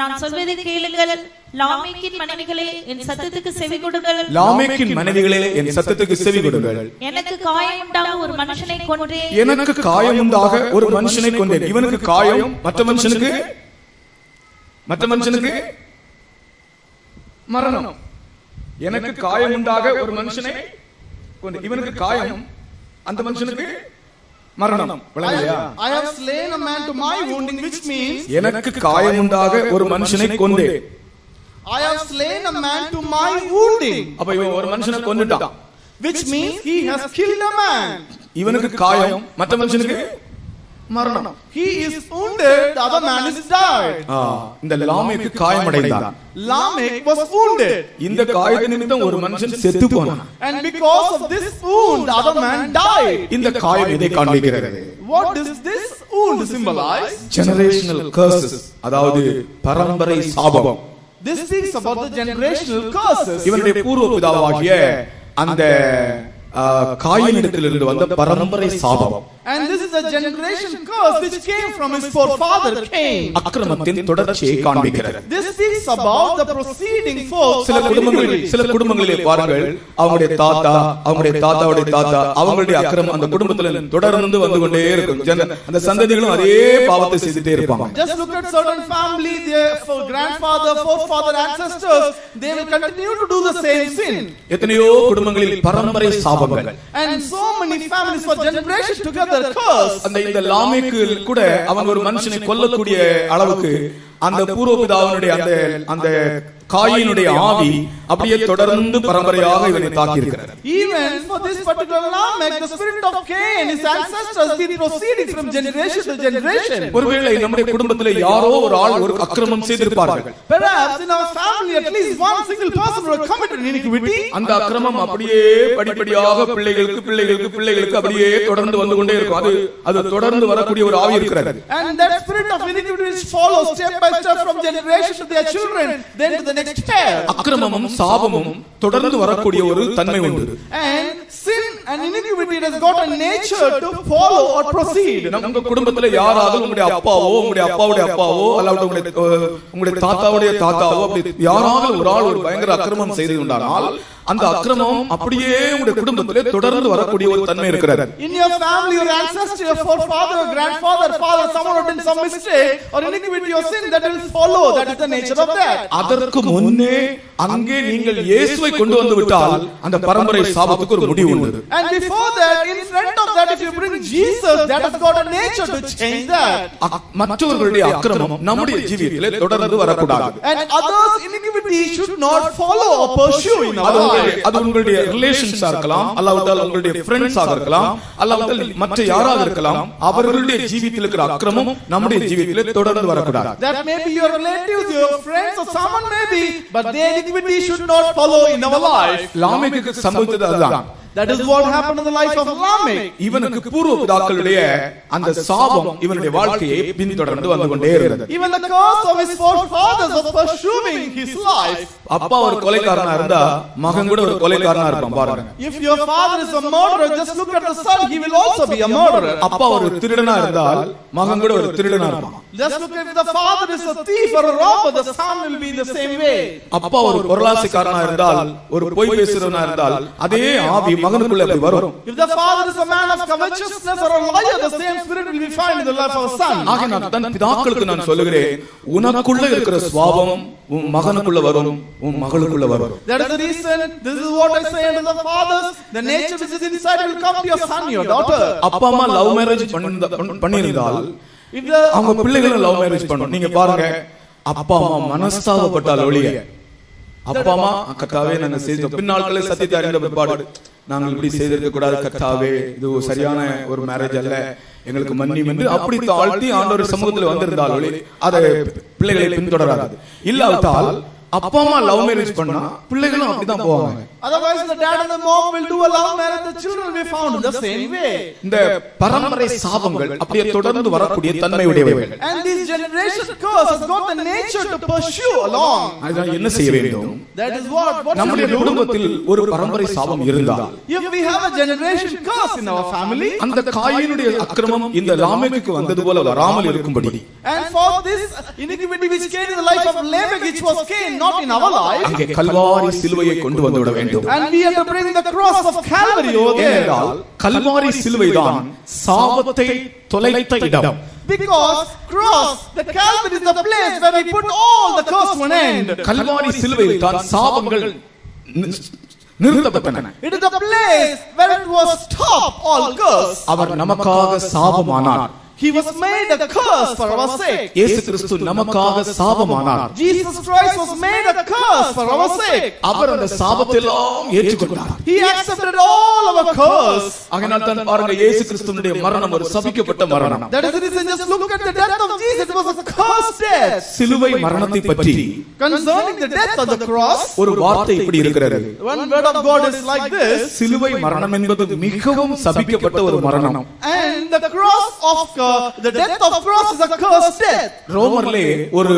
நான் சொல்வதை கேளுங்கள். லாமேக்கின் மனைவிகளே, என் சத்தத்துக்கு செவி கொடுங்கள். லாமேக்கின் மனைவிகளே, என் சத்தத்துக்கு செவி கொடுங்கள். எனக்கு காயம் உண்டாக ஒரு மனுஷனை கொன்றேன். எனக்கு காயம் உண்டாக ஒரு மனுஷனை கொன்றேன். இவனுக்கு காயம், மற்ற மனுஷனுக்கு மரணம். எனக்கு காயம் உண்டாக ஒரு மனுஷனை கொன்றேன். இவனுக்கு காயம், அந்த மனுஷனுக்கு மரணம். விளங்கலையா? I have slain a man to my wounding, which means எனக்கு காயம் உண்டாக ஒரு மனுஷனை கொன்றேன். I have slain a man to my wounding. அப்ப இவன் ஒரு மனுஷனை கொன்னுட்டான். Which means he has killed a man. இவனுக்கு காயம், மற்ற மனுஷனுக்கு மரணம். He is wounded, the other man is died. இந்த லாமேக்கு காயமடைந்தான். Lamech was wounded. இந்த காயத்து நிமித்தம் ஒரு மனுஷன் செத்து போனான். And because of this wound, the other man died. இந்த காயம் இதை காண்பிக்கிறது. What does this wound symbolize? Generational curses, அதாவது பரம்பரை சாபம். This speaks about the generational curses. இவனுடைய பூர்வ பிதாவாகிய அந்த காயினிடத்திலிருந்து வந்த பரம்பரை சாபம். And this is a generation curse which came from his forefather Cain. அக்கிரமத்தின் தொடர்ச்சியை காண்பிக்கிறது. This speaks about the proceeding force. சில குடும்பங்களிலே பாருங்கள், அவங்களுடைய தாத்தா, அவங்களுடைய தாத்தாவுடைய தாத்தா, அவங்களுடைய அக்கிரமம் அந்த குடும்பத்தில் தொடர்ந்து வந்து கொண்டே இருக்கும். அந்த சந்ததிகளும் அதே பாவத்தை செய்துட்டே இருப்பாங்க. Just look at certain family, their grandfather, forefather, ancestors, they will continue to do the same sin. எத்தனையோ குடும்பங்களில் பரம்பரை சாபங்கள். And so many families for generations together curse. இந்த லாமேக்கு கூட அவங்க ஒரு மனுஷனை கொல்லக்கூடிய அளவுக்கு அந்த பூர்வபிதாவினுடைய அந்த காயினுடைய ஆவி அப்படியே தொடர்ந்து பரம்பரையாக இவனை தாக்கி இருக்கிறது. Even for this particular Lamech, the spirit of Cain, his ancestors, been proceeding from generation to generation. ஒருவேளை நம்முடைய குடும்பத்திலே யாரோ ஒரு ஆள் ஒரு அக்கிரமம் செய்திருப்பார்கள். Perhaps in our family at least one single person who committed iniquity. அந்த அக்கிரமம் அப்படியே படிப்படியாக பிள்ளைகளுக்கு அப்படியே தொடர்ந்து வந்து கொண்டே இருக்கும். அது தொடர்ந்து வரக்கூடிய ஒரு ஆவி இருக்கிறது. And that spirit of iniquity which follows step by step from generation to their children, then to the next pair. அக்கிரமமும் சாபமும் தொடர்ந்து வரக்கூடிய ஒரு தன்மை உண்டு. And sin and iniquity has got a nature to follow or proceed. நம்ம குடும்பத்துல யாராவது உங்களுடைய அப்பாவோ, உங்களுடைய அப்பாவுடைய அப்பாவோ, அல்லது உங்களுடைய தாத்தாவுடைய தாத்தாவோ அப்படி யாராவது ஒரு ஆள் ஒரு பயங்கர அக்கிரமம் செய்து உண்டானால் அந்த அக்கிரமம் அப்படியே உங்களுடைய குடும்பத்திலே தொடர்ந்து வரக்கூடிய ஒரு தன்மை இருக்கிறது. In your family, your ancestor, your forefather, your grandfather, father, someone who did some mistake or iniquity or sin, that will follow. That is the nature of that. அதற்கு முன்னே அங்கே நீங்கள் இயேசுவை கொண்டு வந்து விட்டால் அந்த பரம்பரை சாபத்துக்கு ஒரு முடிவு உண்டு. And before that, in front of that, if you bring Jesus, that has got a nature to change that. மற்றவர்களுடைய அக்கிரமம் நம்முடைய ஜீவியத்திலே தொடர்ந்து வரக்கூடாது. And others' iniquity should not follow or pursue in our life. அது உங்களுடைய ரிலேஷன்ஸா இருக்கலாம், அல்லாவிட்டால் உங்களுடைய ஃப்ரெண்ட்ஸாக இருக்கலாம், அல்லாவிட்டால் மற்ற யாராக இருக்கலாம். அவர்களுடைய ஜீவியத்தில் இருக்கிற அக்கிரமம் நம்முடைய ஜீவியத்திலே தொடர்ந்து வரக்கூடாது. That may be your relatives, your friends, or someone may be, but their iniquity should not follow in our life. லாமேக்குக்கு சம்பவித்தது அதுதான். That is what happened in the life of Lamech. இவனுக்கு பூர்வ பிதாக்களுடைய அந்த சாபம் இவனுடைய வாழ்க்கையை பின்தொடர்ந்து வந்து கொண்டே இருந்தது. Even the curse of his forefathers was pursuing his life. அப்பா ஒரு கொலைகாரனா இருந்தா மகன் கூட ஒரு கொலைகாரனா இருப்பான் பாருங்க. If your father is a murderer, just look at the son, he will also be a murderer. அப்பா ஒரு திருடனா இருந்தால் மகன் கூட ஒரு திருடனா இருப்பான். Just look at the father is a thief or a robber, the son will be the same way. அப்பா ஒரு பொருளாசைக்காரனா இருந்தால், ஒரு பொய் பேசுறவனா இருந்தால், அதே ஆவி மகனுக்குள்ள அப்படி வரும். If the father is a man of covetousness or a liar, the same spirit will be found in the life of a son. ஆகையால் தான் பிதாக்களுக்கு நான் சொல்லுகிறேன், உனக்குள்ள இருக்கிற சுபாவம் உன் மகனுக்குள்ள வரும், உன் மகளுக்குள்ள வரும். That is the reason, this is what I say unto the fathers, the nature which is inside will come to your son, your daughter. அப்பா அம்மா லவ் மேரேஜ் பண்ணியிருந்தால் அவங்க பிள்ளைகளும் லவ் மேரேஜ் பண்ணும். நீங்க பாருங்க, அப்பா அம்மா மனஸ்தாபப்பட்டால் ஒழிய அப்பா அம்மா கர்த்தாவே நாங்க செய்தோம், பின்னாட்களே சத்தியத்தை அறிந்த பிற்பாடு நாங்கள் இப்படி செய்திருக்க கூடாது கர்த்தாவே, இது சரியான ஒரு மேரேஜ் அல்ல, எங்களுக்கு மன்னியும் என்று அப்படி தாழ்த்தி ஆண்டவர் சமூகத்தில் வந்திருந்தால் ஒழிய அதை பிள்ளைகளை பின்தொடராது. இல்லாவிட்டால் அப்பா அம்மா லவ் மேரேஜ் பண்ணா பிள்ளைகளும் அப்படிதான் போவாங்க. Otherwise the dad and the mom will do a love marriage, the children will be found in the same way. இந்த பரம்பரை சாபங்கள் அப்படியே தொடர்ந்து வரக்கூடிய தன்மை உடையவைகள். And this generation curse has got the nature to pursue along. அதனால என்ன செய்ய வேண்டும்? That is what நம்முடைய குடும்பத்தில் ஒரு பரம்பரை சாபம் இருந்தால், if we have a generation curse in our family, அந்த காயினுடைய அக்கிரமம் இந்த லாமேக்குக்கு வந்தது போல வராமல் இருக்கும்படி, and for this iniquity which came in the life of Lamech, which was Cain, not in our life, அங்கே கல்வாரி சிலுவையை கொண்டு வந்து விட வேண்டும். and we have to bring the cross of Calvary over there. Kalvari சிலுவைதான் சாபத்தை தொலைத்த இடம். Because cross, the Calvary is the place where we put all the curse to an end. Kalvari சிலுவையில் தான் சாபங்கள் நிறுத்தப்பட்டன. It is the place where it was stopped, all curse. அவர் நமக்காக சாபமானார். He was made a curse for our sake. இயேசு கிறிஸ்து நமக்காக சாபமானார். Jesus Christ was made a curse for our sake. அவர் அந்த சாபத்தை எல்லாம் ஏற்றுக்கொண்டார். He accepted all our curse. ஆகையால் தான் பாருங்க, இயேசு கிறிஸ்துவினுடைய மரணம் ஒரு சபிக்கப்பட்ட மரணம். That is the reason, just look at the death of Jesus. It was a cursed death. சிலுவை மரணத்தை பற்றி Concerning the death of the cross, ஒரு வார்த்தை இப்படி இருக்கிறது. one word of God is like this. சிலுவை மரணம் என்பது மிகவும் சபிக்கப்பட்ட ஒரு மரணம். And the cross of the death of cross is a cursed death. ரோமர்லே ஒரு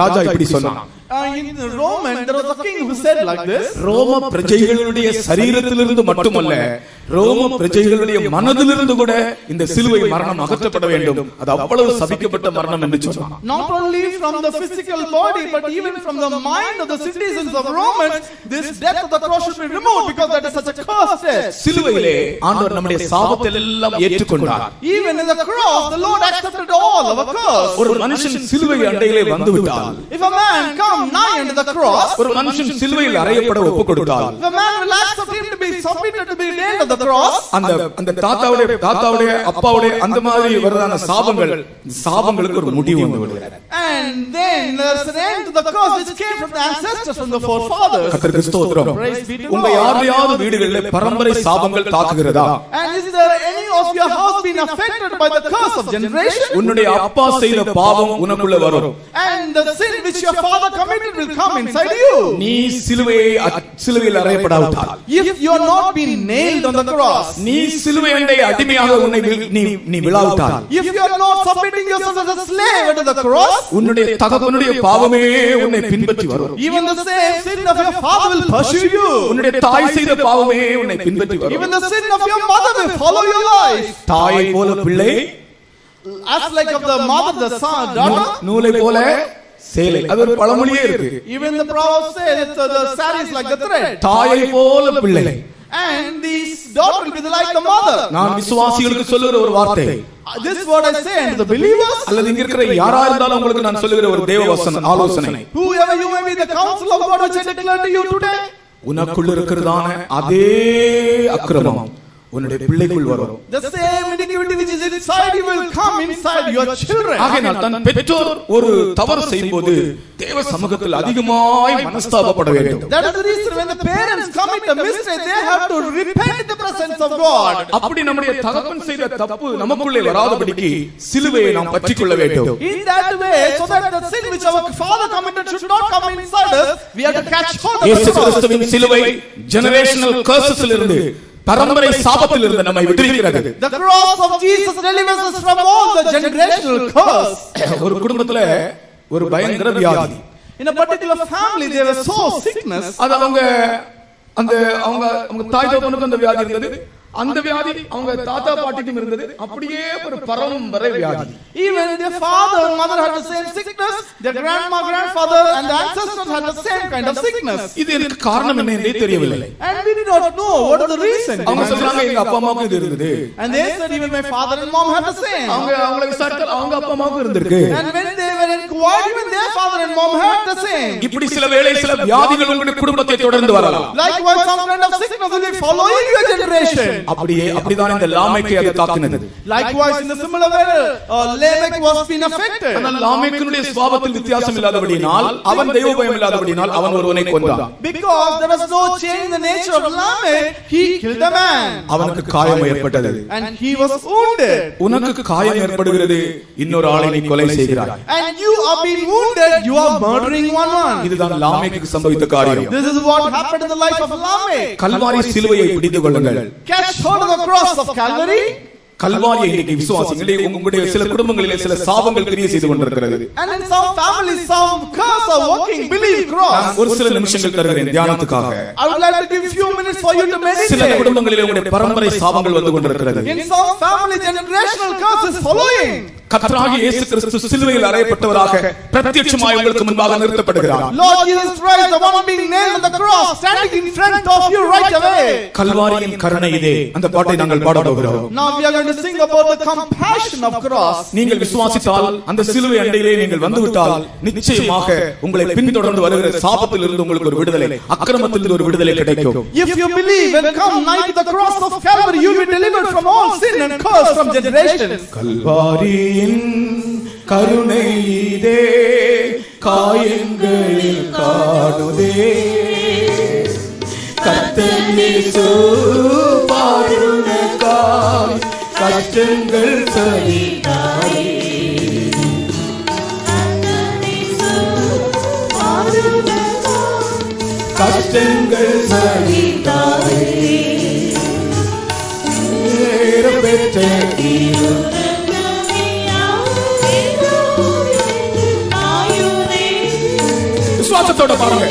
ராஜா இப்படி சொன்னான். In Roman, there was a king who said like this. ரோம பிரஜைகளுடைய சரீரத்திலிருந்து மட்டுமல்ல, ரோம பிரஜைகளுடைய மனதிலிருந்து கூட இந்த சிலுவை மரணம் அகற்றப்பட வேண்டும். அது அவ்வளவு சபிக்கப்பட்ட மரணம் என்று சொன்னான். Not only from the physical body, but even from the mind of the citizens of Romans, this death of the cross should be removed, because that is such a cursed death. சிலுவையிலே ஆண்டவர் நம்முடைய சாபத்தை எல்லாம் ஏற்றுக்கொண்டார். Even in the cross, the Lord accepted all our curse. ஒரு மனுஷன் சிலுவை அண்டையிலே வந்துவிட்டால், if a man come nigh unto the cross, ஒரு மனுஷன் சிலுவையில் அறையப்பட ஒப்புக்கொடுத்தால், if a man will accept him to be submitted to be nailed to the cross, அந்த தாத்தாவுடைய அப்பாவுடைய அந்த மாதிரி வரதான சாபங்களுக்கு ஒரு முடிவு வந்து விடுகிறது. and then there's an end to the curse which came from the ancestors, from the forefathers. கர்த்தருக்கு ஸ்தோத்திரம். Praise be to உங்க God. யாரையாவது வீடுகளில் பரம்பரை சாபங்கள் தாக்குகிறதா? And is there any of your house been affected by the curse of generation? உன்னுடைய அப்பா செய்த பாவம் உனக்குள்ள வரும். And the sin which your father committed will come inside you. நீ சிலுவையில் அறையப்படாவிட்டால், if you are not been nailed on the cross, நீ சிலுவை அண்டை அடிமையாக உன்னை நீ விழாவிட்டால், if you are not submitting yourself as a slave to the cross, உன்னுடைய தகப்பனுடைய பாவமே உன்னை பின்பற்றி வரும். even the same sin of your father will pursue you. உன்னுடைய தாய் செய்த பாவமே உன்னை பின்பற்றி வரும். even the sin of your mother will follow your life. தாயை போல பிள்ளை, as like of the mother the son daughter, நூலை போல சேலை. அது ஒரு பழமொழியே இருக்கு. even the proverb says the saree is like the thread. தாயை போல பிள்ளை, and this daughter will be like the mother. நான் விசுவாசிகளுக்கு சொல்லுகிற ஒரு வார்த்தை, this word I say unto the believers, அல்லது இங்க இருக்கிற யாரா இருந்தாலும் உங்களுக்கு நான் சொல்லுகிற ஒரு தேவ வசனம் ஆலோசனை, whoever you may be, the counsel of God which I declare to you today, உனக்குள்ள இருக்கிறதான அதே அக்கிரமம் உன்னுடைய பிள்ளைக்குள் வரும். the same iniquity which is inside you will come inside your children. ஆகையால் தான் பெற்றோர் ஒரு தவறு செய்யும்போது தேவ சமூகத்தில் அதிகமாய் மனஸ்தாபப்பட வேண்டும். that is the reason when the parents commit a mistake, they have to repent in the presence of God. அப்படி நம்முடைய தகப்பன் செய்த தப்பு நமக்குள்ளே வராதபடிக்கு சிலுவையை நாம் பற்றிக்கொள்ள வேண்டும். in that way, so that the sin which our father committed should not come inside us, we have to catch hold of இயேசு the cross. கிறிஸ்துவின் சிலுவை ஜெனரேஷனல் கர்சஸில் இருந்து, பரம்பரை சாபத்தில் இருந்து நம்மை விடுவிக்கிறது. The cross of Jesus delivers us from all the generational curse. ஒரு குடும்பத்துல ஒரு பயங்கர வியாதி, in a particular family there was so sickness, அது அவங்க தாய் தகப்பனுக்கு அந்த வியாதி இருந்தது, அந்த வியாதி அவங்க தாத்தா பாட்டிக்கும் இருந்தது. அப்படியே ஒரு பரம்பரை வியாதி. Even their father and mother had the same sickness, their grandma, grandfather and the ancestors had the same kind of sickness. இது எனக்கு காரணம் என்ன என்றே தெரியவில்லை. And we did not know what is the reason. அவங்க சொல்றாங்க எங்க அப்பா அம்மாவுக்கு இது இருந்தது. And they said even my father and mom had the same. அவங்களை விசாரித்தால் அவங்க அப்பா அம்மாவுக்கு இருந்திருக்கு. And when they were inquired, even their father and mom had the same. இப்படி சில வேளை சில வியாதிகள் உங்களுடைய குடும்பத்தை தொடர்ந்து வரலாம். Likewise some kind of sickness will follow in your generation. அப்படிதான் இந்த லாமேக்கை அது தாக்கினது. Likewise in a similar way Lamech was been affected. ஆனால் லாமேக்கினுடைய சுபாவத்தில் வித்தியாசம் இல்லாதபடியால் அவன் தெய்வ பயம் இல்லாதபடியால் அவன் ஒருவனை கொன்றான். Because there was no change in the nature of Lamech, he killed a man. அவனுக்கு காயம் ஏற்பட்டது. And he was wounded. உனக்கு காயம் ஏற்படுகிறது, இன்னொரு ஆளை நீ கொலை செய்கிறாய். And you are being wounded, you are murdering one. இதுதான் லாமேக்குக்கு சம்பவித்த காரியம். This is what happened in the life of Lamech. Kalvari சிலுவையை பிடித்துக் கொள்ளுங்கள். Catch hold of the cross of Calvary. கல்வாரியை இன்னைக்கு விசுவாசிங்களே, உங்களுடைய சில குடும்பங்களிலே சில சாபங்கள் கிரியை செய்து கொண்டிருக்கிறது. And in some families some curse are working. Believe cross. ஒரு சில நிமிஷங்கள் தருகிறேன் தியானத்துக்காக. I would like to give few minutes for you to meditate. சில குடும்பங்களிலே உங்களுடைய பரம்பரை சாபங்கள் வந்து கொண்டிருக்கிறது. In some families generational curse is following. கர்த்தராகிய இயேசு கிறிஸ்து சிலுவையில் அறையப்பட்டவராக பிரத்யட்சமாய் உங்களுக்கு முன்பாக நிறுத்தப்படுகிறார். Lord Jesus Christ, the one being nailed on the cross, standing in front of you right away. கல்வாரியின் கருணை இதே. அந்த பாட்டை நாங்கள் பாட போகிறோம். Now we are going to sing about the compassion of cross. நீங்கள் விசுவாசித்தால் அந்த சிலுவை அண்டையிலே நீங்கள் வந்துவிட்டால் நிச்சயமாக உங்களை பின்தொடர்ந்து வருகிற சாபத்திலிருந்து உங்களுக்கு ஒரு விடுதலை, அக்கிரமத்திலிருந்து ஒரு விடுதலை கிடைக்கும். If you believe and come nigh to the cross of Calvary, you will be delivered from all sin and curse from generations. கல்வாரியின் கருணை இதே, காயங்களில் காணுதே, கர்த்தர் இயேசு பாடுனக்காய் கஷ்டங்கள் சகித்தாரே, கஷ்டங்கள் சகித்தாரே, பெற்ற விசுவாசத்தோட பாருங்க.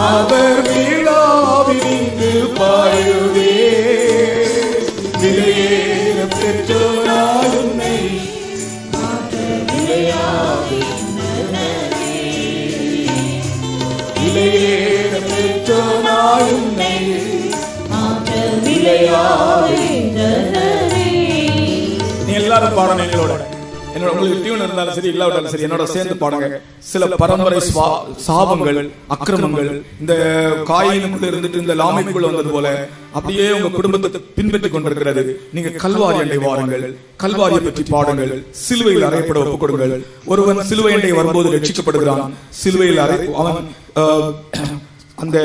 அவர் விழாவினின்று பாடுவே, விலையேற பெற்றோராய் உன்னை விலையேற பெற்றோராய் உன்னை நீ எல்லாரும் பாடணும் எங்களோட. என்னோட உங்களுக்கு டியூன் இருந்தாலும் சரி இல்லாவிட்டாலும் சரி என்னோட சேர்ந்து பாடுங்க. சில பரம்பரை சாபங்கள், அக்கிரமங்கள் இந்த காயினுக்குள்ள இருந்துட்டு இந்த லாமைக்குள்ள வந்தது போல அப்படியே உங்க குடும்பத்தை பின்பற்றி கொண்டிருக்கிறது. நீங்க கல்வாரி அண்டை வாருங்கள், கல்வாரியை பற்றி பாடுங்கள், சிலுவையில் அறையப்பட ஒப்புக் கொடுங்கள். ஒருவன் சிலுவை அண்டை வரும்போது ரட்சிக்கப்படுகிறான். சிலுவையில் அவன் அந்த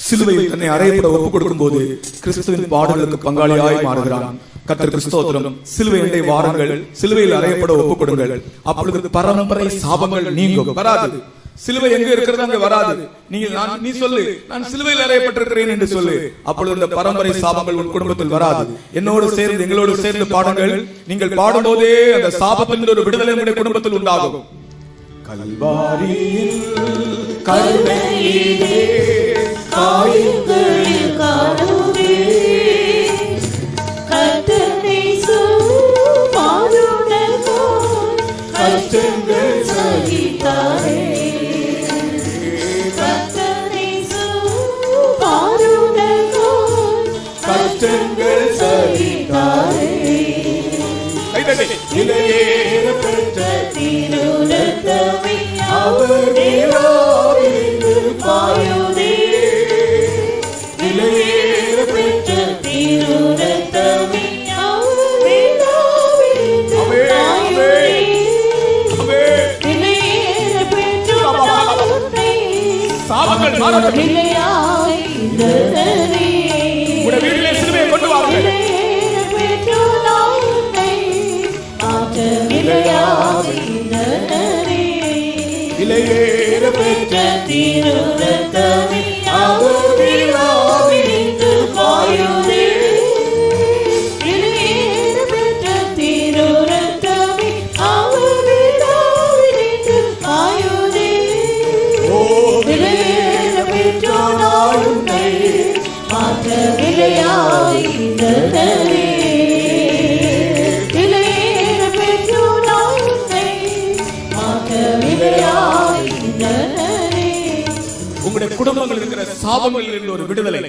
சிலுவையில் தன்னை அறையப்பட ஒப்புக் கொடுக்கும் போது கிறிஸ்துவின் பாடுகளுக்கு பங்காளியாய் மாறுகிறான். கர்த்தருக்கு ஸ்தோத்திரம். சிலுவை அண்டை வாருங்கள், சிலுவையில் அறையப்பட ஒப்புக் கொடுங்கள். அப்பொழுது பரம்பரை சாபங்கள் நீங்கும். வராது. சிலுவை எங்க இருக்கிறது அங்க வராது. நீ சொல்லு, நான் சிலுவையில் அறையப்பட்டிருக்கிறேன் என்று சொல்லு. அப்பொழுது இந்த பரம்பரை சாபங்கள் உன் குடும்பத்தில் வராது. என்னோடு சேர்ந்து எங்களோடு சேர்ந்து பாடுங்கள். நீங்கள் பாடும்போதே அந்த சாபத்தின் ஒரு விடுதலை உங்களுடைய குடும்பத்தில் உண்டாகும். கல்வாரியில் கருணையிலே காயங்களில் காணுதே, கர்த்தர் இயேசு பாடுனக்காய் கஷ்டங்கள் சகித்தாரே, கர்த்தர் இயேசு பாடுனக்காய் கஷ்டங்கள் சகித்தாரே, விலையேற பெற்ற திருரத்தமே அவர் விழாவினின்று பாடுதே, விலையேற பெற்ற திருரத்தமே அவர் விழாவினின்று பாடுதே, விலையேற பெற்ற சாபங்கள் மாறட்டும். விலையாய் இருந்ததே உடைய வீட்டிலே சிலுவையை கொண்டு வாருங்கள். விலையேற பெற்ற திருரத்தமே அவர் விழாவினின்று பாடுதே, விலையேற பெற்ற திருரத்தமே அவர் விழாவினின்று பாடுதே, விலையேற பெற்றோராய் உன்னை உங்களுடைய குடும்பங்கள் இருக்கிற சாபங்களில் இருந்து ஒரு விடுதலை,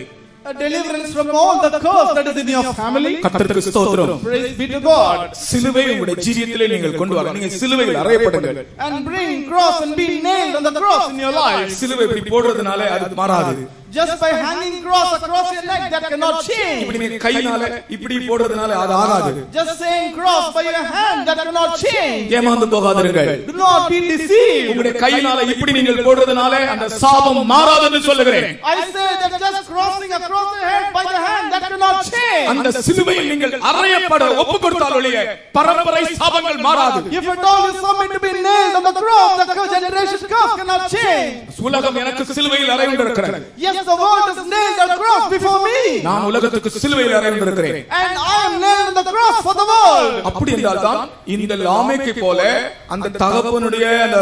a deliverance from all the curse that is in your family. கர்த்தருக்கு ஸ்தோத்திரம். Praise be to God. சிலுவை உங்களுடைய ஜீவியத்திலே நீங்கள் கொண்டு வாங்க. நீங்க சிலுவையில் அறையப்படுங்கள். And bring cross and be nailed on the cross in your life. சிலுவை இப்படி போடுறதுனால அது மாறாது. Just by hanging cross across your neck, that cannot change. இப்படி நீங்க கையினால இப்படி போடுறதுனால அது ஆகாது. Just saying cross by your hand, that cannot change. ஏமாந்து போகாதீர்கள். Do not be deceived. உங்களுடைய கையினால இப்படி நீங்கள் போடுறதுனால அந்த சாபம் மாறாது என்று சொல்லுகிறேன். I say that just crossing across the head by the hand, that cannot change. அந்த சிலுவையில் நீங்கள் அறையப்பட ஒப்புக் கொடுத்தால் ஒழிய பரம்பரை சாபங்கள் மாறாது. If at all you submit to be nailed on the cross, the generation curse cannot change. உலகம் எனக்கு சிலுவையில் அறையுண்டிருக்கிறது. Yes, the world is nailed on the cross before me. நான் உலகத்துக்கு சிலுவையில் அறையுண்டிருக்கிறேன். And I am nailed on the cross for the world. அப்படி என்றால் தான் இந்த லாமேக்கை போல அந்த தகப்பனுடைய அந்த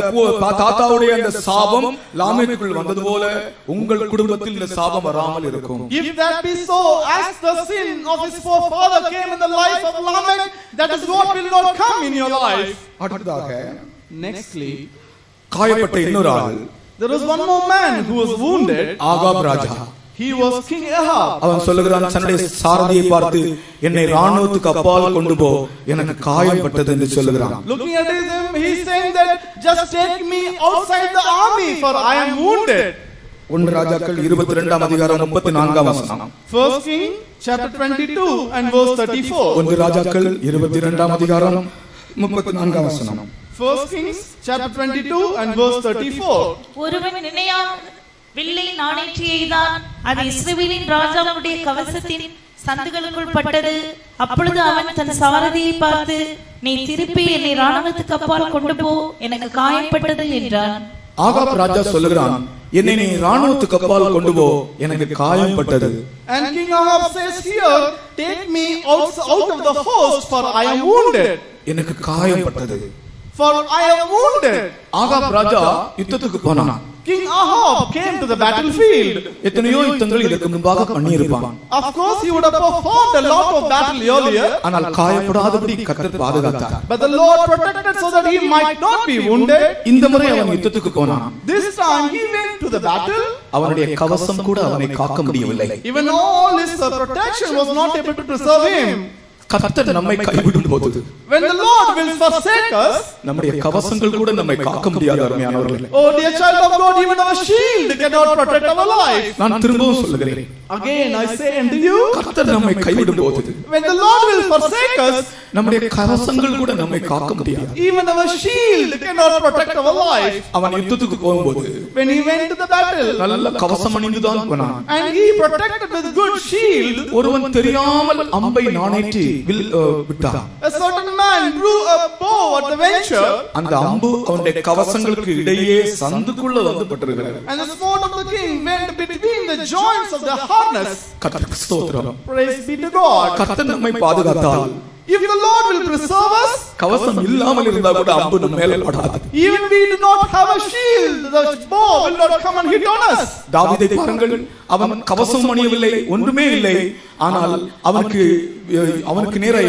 தாத்தாவுடைய அந்த சாபம் லாமேக்குள் வந்தது போல உங்கள் குடும்பத்தில் இந்த சாபம் வராமல் இருக்கும். If that be so, as the sin of his forefather came in the life of Lamech, that is what will not come in your life. அடுத்ததாக Nextly, காயப்பட்ட இன்னொரு ஆள், there was one more man who was wounded. Ahab Raja. He was King Ahab. அவன் சொல்லுகிறான், தன்னுடைய சாரதியை பார்த்து என்னை ராணுவத்துக்கு அப்பால் கொண்டு போ, எனக்கு காயப்பட்டது என்று சொல்லுகிறான். Looking at him, he is saying that just take me outside the army, for I am wounded. 1 ராஜாக்கள் 22ஆம் அதிகாரம் 34ஆம் வசனம். First King chapter 22 and verse 34. 1 ராஜாக்கள் 22ஆம் அதிகாரம் 34ஆம் வசனம். First Kings chapter 22 and verse 34. ஒருவன் நினையாமல் வில்லை நாணேற்றி எய்தான், அது இஸ்ரவேலின் ராஜாவுடைய கவசத்தின் சந்துகளுக்குள் பட்டது. அப்பொழுது அவன் தன் சாரதியை பார்த்து, நீ திருப்பி என்னை ராணுவத்துக்கு அப்பால் கொண்டு போ, எனக்கு காயப்பட்டது என்றான். ஆகாப் ராஜா சொல்லுகிறான், என்னை நீ ராணுவத்துக்கு அப்பால் கொண்டு போ, எனக்கு காயப்பட்டது. And King Ahab says here, take me out of the host, for I am wounded. எனக்கு காயப்பட்டது. For I am wounded. Ahab ராஜா யுத்தத்துக்கு போனான். King Ahab came to the battlefield. எத்தனையோ யுத்தங்கள் இதற்கு முன்பாக பண்ணியிருப்பான். Of course he would have performed a lot of battle earlier. ஆனால் காயப்படாதபடி கர்த்தர் பாதுகாத்தார். But the Lord protected so that he might not be wounded. இந்த முறை அவன் யுத்தத்துக்கு போனான். This time he went to the battle. அவனுடைய கவசம் கூட அவனை காக்க முடியவில்லை. Even all his protection was not able to preserve him. கர்த்தர் நம்மை கைவிடும் போது, when the Lord will forsake us, நம்முடைய கவசங்கள் கூட நம்மை காக்க முடியாது. அருமையானவர்களே, oh dear child of God, even our shield cannot protect our life. நான் திரும்பவும் சொல்லுகிறேன், again I say unto you, கர்த்தர் நம்மை கைவிடும் போது, when the Lord will forsake us, நம்முடைய கவசங்கள் கூட நம்மை காக்க முடியாது. even our shield cannot protect our life. அவன் யுத்தத்துக்கு போகும்போது, when he went to the battle, நல்ல கவசம் அணிந்துதான் போனான். and he protected with good shield. ஒருவன் தெரியாமல் அம்பை நாணேற்றி விட்டான். A certain man drew a bow at the venture. அந்த அம்பு அவனுடைய கவசங்களுக்கு இடையே சந்துக்குள்ள வந்து பட்டிருக்கிறது. And the sword of the king went between the joints of the harness. கர்த்தருக்கு ஸ்தோத்திரம். Praise be to God. கர்த்தர் நம்மை பாதுகாத்தால், if the Lord will preserve us, கவசம் இல்லாமல் இருந்தா கூட அம்பு நம்ம மேல படாது. even we do not have a shield, the bow will not come and hit on us. தாவீதை பாருங்கள், அவன் கவசம் அணியவில்லை, ஒன்றுமே இல்லை. ஆனால் அவனுக்கு நேரா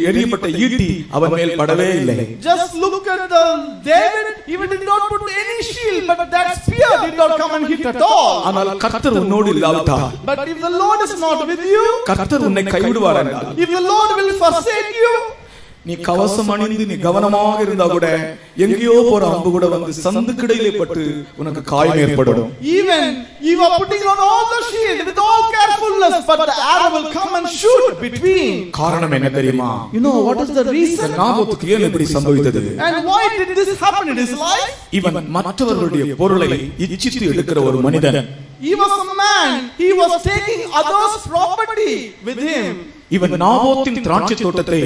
எரியப்பட்ட ஈட்டி அவன் மேல் படவே இல்லை. just look at the David, even did not put any shield, but that spear did not come and hit at all. ஆனால் கர்த்தர் உன்னோடு இல்லாவிட்டால், but if the Lord is not with you, கர்த்தர் உன்னை கைவிடுவார் என்றால், if the Lord will forsake you, நீ கவசம் அணிந்து நீ கவனமாக இருந்தா கூட எங்கேயோ போற அம்பு கூட வந்து சந்துக்கிடையிலே பட்டு உனக்கு காயம் ஏற்படும். even you are putting on all the shield with all carefulness, but the arrow will come and shoot between. காரணம் என்ன தெரியுமா? you know what is the reason? நாபோத்துக்கு ஏன் இப்படி சம்பவித்தது? and why did this happen in his life? இவன் மற்றவர்களுடைய பொருளை இச்சித்து எடுக்கிற ஒரு மனிதன். he was a man, he was taking others' property with him. இவன் நாபோத்தின் திராட்சை தோட்டத்தை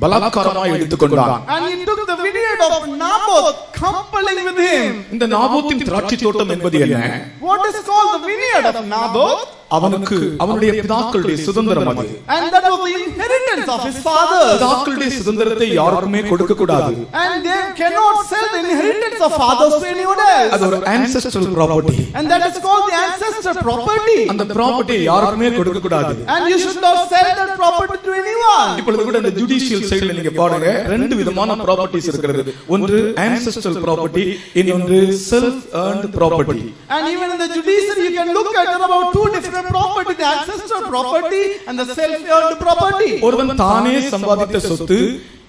பலாத்காரமாய் எடுத்துக்கொண்டான். and he took the vineyard of Naboth, compelling with him. இந்த நாபோத்தின் திராட்சை தோட்டம் என்பது என்ன? what is called the vineyard of Naboth? அவனுக்கு அவனுடைய பிதாக்களுடைய சுதந்திரம் அது. And that was the inheritance of his fathers. பிதாக்களுடைய சுதந்திரத்தை யாருக்குமே கொடுக்க கூடாது. And they cannot sell the inheritance of fathers to anyone else. அது ஒரு ancestral property. And that is called the ancestor property. அந்த ப்ராப்பர்ட்டி யாருக்குமே கொடுக்க கூடாது. And you should not sell that property to anyone. இப்பொழுது கூட இந்த ஜுடிஷியல் சைடுல நீங்க பாருங்க, ரெண்டு விதமான ப்ராப்பர்ட்டிஸ் இருக்கிறது. ஒன்று ancestral property, இன்னொன்று self earned property. And even in the judiciary you can look at about two different property, the ancestral property and the self earned property. ஒருவன் தானே சம்பாதித்த சொத்து,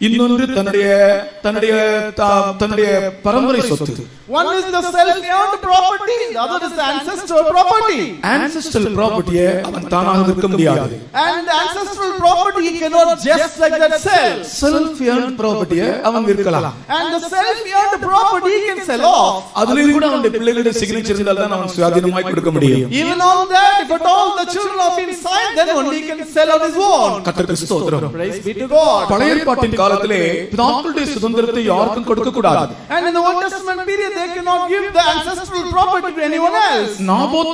இன்னொன்று தன்னுடைய பரம்பரை சொத்து. One is the self earned property, the other is the ancestral property. ancestral property அவன் தானாக விற்க முடியாது. And the ancestral property he cannot just like that sell. self earned property அவன் விற்கலாம். And the self earned property he can sell off. அதுலயும் கூட அவனுடைய பிள்ளைகளுடைய சிக்னேச்சர் இருந்தால் தான் அவன் சுயாதீனமாய் கொடுக்க முடியும். Even on that, if at all the children are inside, then only he can sell on his own. கர்த்தருக்கு ஸ்தோத்திரம். Praise be to God. பழைய ஏற்பாட்டின் காலத்திலே பிதாக்களுடைய சுதந்திரத்தை யாருக்கும் கொடுக்க கூடாது. And in the Old Testament period they cannot give the ancestral property to anyone else. Naboth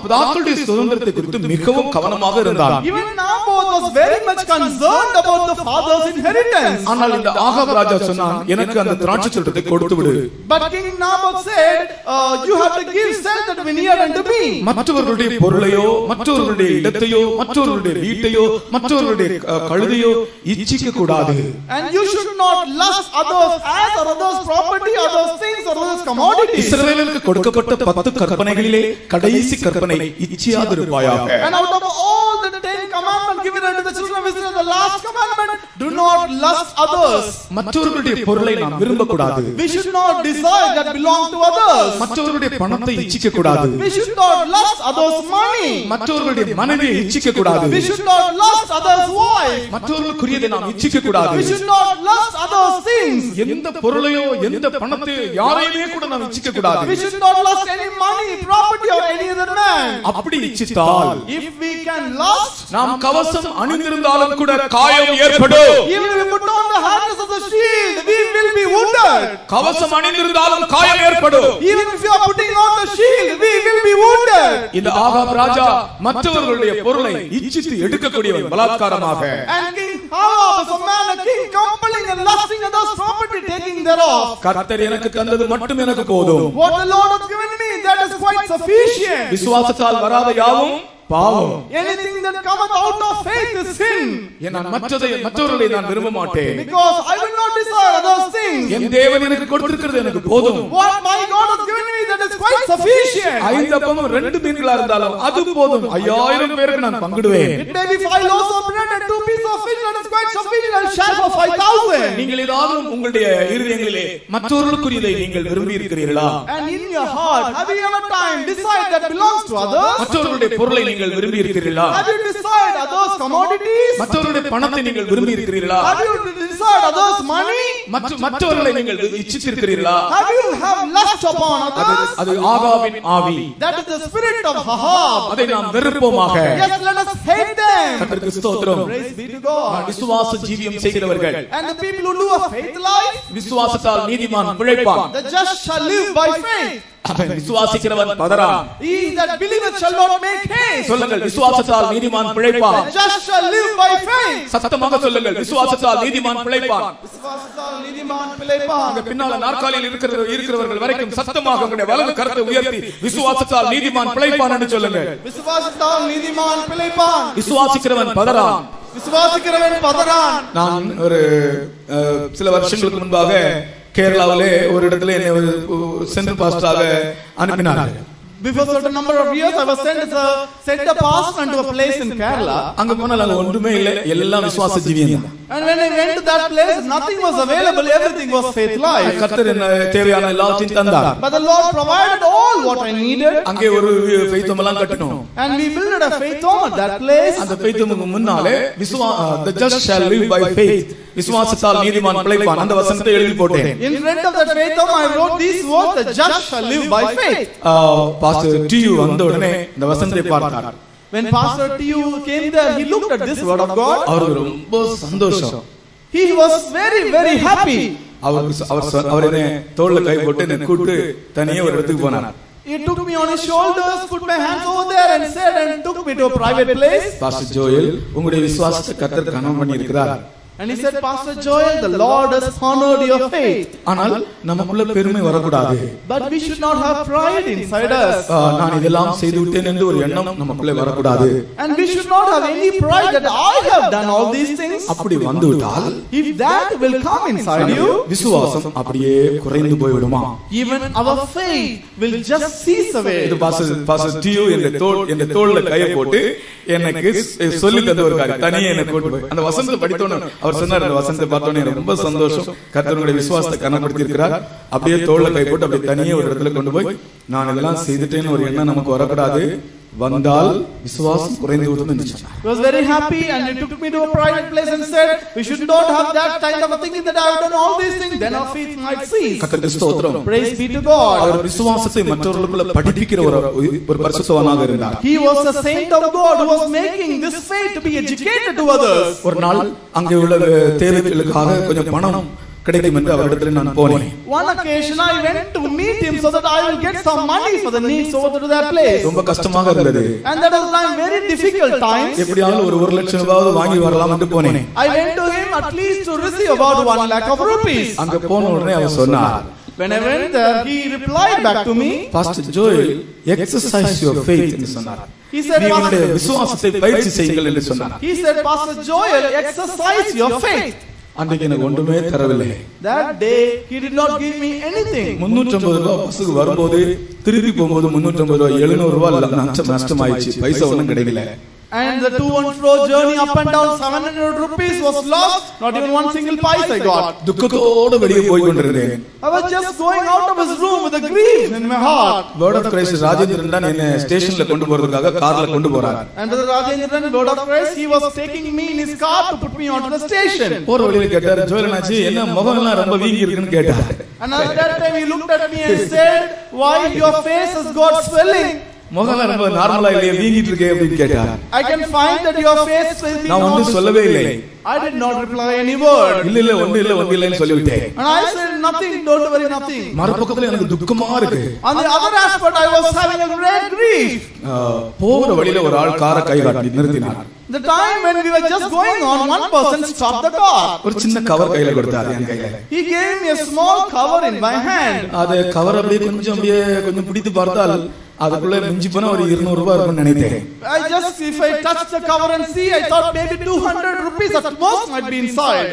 பிதாக்களுடைய சுதந்திரத்தை குறித்து மிகவும் கவனமாக இருந்தார். Even Naboth was very much concerned about the father's inheritance. ஆனால் இந்த ஆகாப் ராஜா சொன்னான், எனக்கு அந்த திராட்சை தோட்டத்தை கொடுத்து விடு. But King Naboth said, you have to give sell that vineyard unto me. மற்றவர்களுடைய பொருளையோ, மற்றவர்களுடைய இடத்தையோ, மற்றவர்களுடைய வீட்டையோ, மற்றவர்களுடைய கழுதையோ இச்சிக்க கூடாது. And you should not lust others as or others property, others things or others commodities. இஸ்ரவேலுக்கு கொடுக்கப்பட்ட 10 கற்பனைகளிலே கடைசி கற்பனை இச்சியாதிருப்பாயாக. And out of all the 10 commandments given unto the children of Israel, the last commandment, do not lust others. மற்றவர்களுடைய பொருளை நாம் விரும்ப கூடாது. We should not desire that belong to others. மற்றவர்களுடைய பணத்தை இச்சிக்க கூடாது. We should not lust others money. மற்றவர்களுடைய மனைவியை இச்சிக்க கூடாது. We should not lust others wife. மற்றவர்களுக்குரியதை நாம் இச்சிக்க கூடாது. We should not lust others things. எந்த பொருளையோ எந்த பணத்தையோ யாரையுமே கூட நாம் இச்சிக்க கூடாது. We should not lust any money, property or any other man. அப்படி இச்சித்தால், if we can lust, நாம் கவசம் அணிந்திருந்தாலும் கூட காயம் ஏற்படும். even if we put on the harness of the shield, we will be wounded. கவசம் அணிந்திருந்தாலும் காயம் ஏற்படும். Even if you are putting on the shield, we will be wounded. இந்த ஆகாப் ராஜா மற்றவர்களுடைய பொருளை இச்சித்து எடுக்கக்கூடியவன் பலாத்காரமாக. And King Ahab is a man, a king, compelling and lusting others property, taking thereof. கர்த்தர் எனக்கு தந்தது மட்டும் எனக்கு போதும். What the Lord has given me, that is quite sufficient. விசுவாசத்தால் வராத யாவும் பாவம். Anything that cometh out of faith is sin. நான் மற்றவர்களை நான் விரும்ப மாட்டேன். Because I will not desire others things. என் தேவன் எனக்கு கொடுத்திருக்கிறது எனக்கு போதும். What my God has given me, that is quite sufficient. 5 அப்பமும் 2 மீன்களா இருந்தாலும் அது போதும். 5000 பேருக்கு நான் பங்கிடுவேன். It may be 5 loaves of bread and 2 pieces of fish, that is quite sufficient. I'll share for 5000. நீங்கள் ஏதாவது உங்களுடைய இருதயங்களிலே மற்றவர்களுக்குரியதை நீங்கள் விரும்பி இருக்கிறீர்களா? And in your heart, have you ever time decide that belongs to others? மற்றவர்களுடைய பொருளை நீங்கள் விரும்பி இருக்கிறீர்களா? Have you decided others commodities? மற்றவர்களுடைய பணத்தை நீங்கள் விரும்பி இருக்கிறீர்களா? Have you decided others money? மற்றவர்களை நீங்கள் இச்சித்திருக்கிறீர்களா? Have you lust upon others? அது ஆகாபின் ஆவி. That is the spirit of Ahab. அதை நாம் வெறுப்போமாக. Yes, let us hate them. கர்த்தருக்கு ஸ்தோத்திரம். Praise be to God. விசுவாச ஜீவியம் செய்கிறவர்கள், And the people who do a faith life, விசுவாசத்தால் நீதிமான் பிழைப்பான். the just shall live by faith. அவன் விசுவாசிக்கிறவன் பதறான். He that believeth shall not make haste. சொல்லுங்கள், விசுவாசத்தால் நீதிமான் பிழைப்பான். The just shall live by faith. சத்தமாக சொல்லுங்கள், விசுவாசத்தால் நீதிமான் பிழைப்பான். விசுவாசத்தால் நீதிமான் பிழைப்பான். அங்க பின்னால நாற்காலியில் இருக்கிறவர்கள் வரைக்கும் சத்தமாக உங்களுடைய வலது கரத்தை உயர்த்தி விசுவாசத்தால் நீதிமான் பிழைப்பான் என்று சொல்லுங்கள். விசுவாசத்தால் நீதிமான் பிழைப்பான். விசுவாசிக்கிறவன் பதறான். விசுவாசிக்கிறவன் பதறான். நான் ஒரு சில வருஷங்களுக்கு முன்பாக கேரளாவிலே ஒரு இடத்துல என்னை சென்ட்ரல் பாஸ்டராக அனுப்பினார்கள். Before a certain number of years, I was sent as a center pastor to a place in Kerala. அங்க போனால் அங்க ஒன்றுமே இல்லை, எல்லாம் விசுவாச ஜீவியம். And when I went to that place, nothing was available, everything was faith life. கர்த்தர் என்ன தேவையான எல்லாத்தையும் தந்தார். But the Lord provided all what I needed. அங்கே ஒரு faith home எல்லாம் கட்டினோம். And we built a faith home at that place. அந்த faith home முன்னாலே the just shall live by faith, விசுவாசத்தால் நீதிமான் பிழைப்பான் அந்த வசனத்தை எழுதி போட்டேன். In front of that faith home I wrote these words, the just shall live by faith. Pastor TU வந்த உடனே இந்த வசனத்தை பார்த்தார். When Pastor TU came there, he looked at this word of God. அவருக்கு ரொம்ப சந்தோஷம். He was very very happy. அவர் என்ன தோள்ல கை போட்டு என்ன கூட்டி தனியே ஒரு இடத்துக்கு போனார். He took me on his shoulders, put my hands over there and said and took me me to a private place. Pastor Joel, உங்களுடைய விசுவாசத்தை கர்த்தர் கனம் பண்ணி இருக்கிறார். And he said, Pastor Joel, the Lord has honored your faith. ஆனால் நமக்குள்ள பெருமை வரக்கூடாது. But we should not have pride inside us. நான் இதெல்லாம் செய்து விட்டேன் என்று ஒரு எண்ணம் நமக்குள்ள வரக்கூடாது. And we should not have any pride that I have done all these things. அப்படி வந்துவிட்டால், if that will come inside you, விசுவாசம் அப்படியே குறைந்து போய்விடுமா? Even our faith will just cease away. இது பாஸ்டர் டியூ என்ற தோள்ல கையை போட்டு எனக்கு சொல்லி தந்த ஒரு காரியம். தனியே என்னை கூட்டி போய் அந்த வசனத்தை படித்தோன்னு அவர் சொன்னார், அந்த வசனத்தை பார்த்தோன்னே எனக்கு ரொம்ப சந்தோஷம். கர்த்தருடைய விசுவாசத்தை கனப்படுத்தி இருக்கிறார். அப்படியே தோள்ல கை போட்டு அப்படியே தனியே ஒரு இடத்துல கொண்டு போய் நான் இதெல்லாம் செய்துட்டேன்னு ஒரு எண்ணம் நமக்கு வரக்கூடாது. வந்தால் விசுவாசம் குறைந்து விடும் என்று சொன்னார். He was very happy and he took me to a private place and said, we should not have that kind of a thinking that I have done all these things, then our faith might cease. கர்த்தருக்கு ஸ்தோத்திரம். Praise be to God. அவர் விசுவாசத்தை மற்றவர்களுக்குள்ள படிப்பிக்கிற ஒரு பரிசுத்தவானாக இருந்தார். He was a saint of God who was making this faith to be educated to others. ஒரு நாள் அங்கே உள்ள தேவைகளுக்காக கொஞ்சம் பணம் கிடைக்கும் என்று அவரிடத்தில் நான் போனேன். One occasion I went to meet him so that I will get some money for the needs over to that place. ரொம்ப கஷ்டமாக இருந்தது. And that was a very difficult time. எப்படியாவது ஒரு 1 லட்சம் ரூபாய் வாங்கி வரலாம் என்று போனேன். I went to him at least to receive about 1 lakh of rupees. அங்க போன உடனே அவர் சொன்னார், when I went there, he replied back to me, Pastor Joel, exercise your faith என்று சொன்னார். He said, உங்களுடைய விசுவாசத்தை பயிற்சி செய்யுங்கள் என்று சொன்னார். He said, Pastor Joel, exercise your faith. அன்றைக்கு எனக்கு ஒன்றுமே தரவில்லை. That day he did not give me anything. 350 ரூபாய் பஸ்ஸுக்கு வரும்போது திருப்பி போகும்போது 350 ரூபாய் 700 ரூபாய் நஷ்டமாயிடுச்சு. பைசா ஒன்றும் கிடைக்கல. And the to and fro journey up and down 700 rupees was lost. Not even one single pice I got. துக்கத்தோடு வெளியே போய் கொண்டிருந்தேன். I was just going out of his room with a grief in my heart. Word of Christ Rajendran தான் என்ன ஸ்டேஷன்ல கொண்டு போறதுக்காக கார்ல கொண்டு போறார். And Brother Rajendran, Word of Christ, he was taking me in his car to put me onto the station. போற வழியில கேட்டார், ஜோயலனாச்சி என்ன முகம் எல்லாம் ரொம்ப வீங்கி இருக்குன்னு கேட்டார். And at that time he looked at me and said, why your face has got swelling? முகம் ரொம்ப நார்மலா இல்லையே, வீங்கிட்டு இருக்கே அப்படின்னு கேட்டார். I can find that your face will be நான் ஒன்றும் சொல்லவே இல்லை. I did not reply any word. இல்ல ஒண்ணு இல்லன்னு சொல்லிவிட்டேன். And I said nothing, don't worry, nothing. மறுபக்கத்துல எனக்கு துக்கமா இருக்கு. On the other aspect, I was having a great grief. போற வழியில ஒரு ஆள் காரை கை காட்டி நிறுத்தினார். The time when we were just going on, one person stopped the car. ஒரு சின்ன கவர் கையில கொடுத்தாரு என் கையில. He gave me a small cover in my hand. அது கவர் அப்படியே கொஞ்சம் பிடித்து பார்த்தால் அதுக்குள்ள மிஞ்சி போனா ஒரு 200 ரூபாய் இருக்கும்னு நினைத்தேன். If I touch the cover and see, I thought maybe 200 rupees at most might be inside.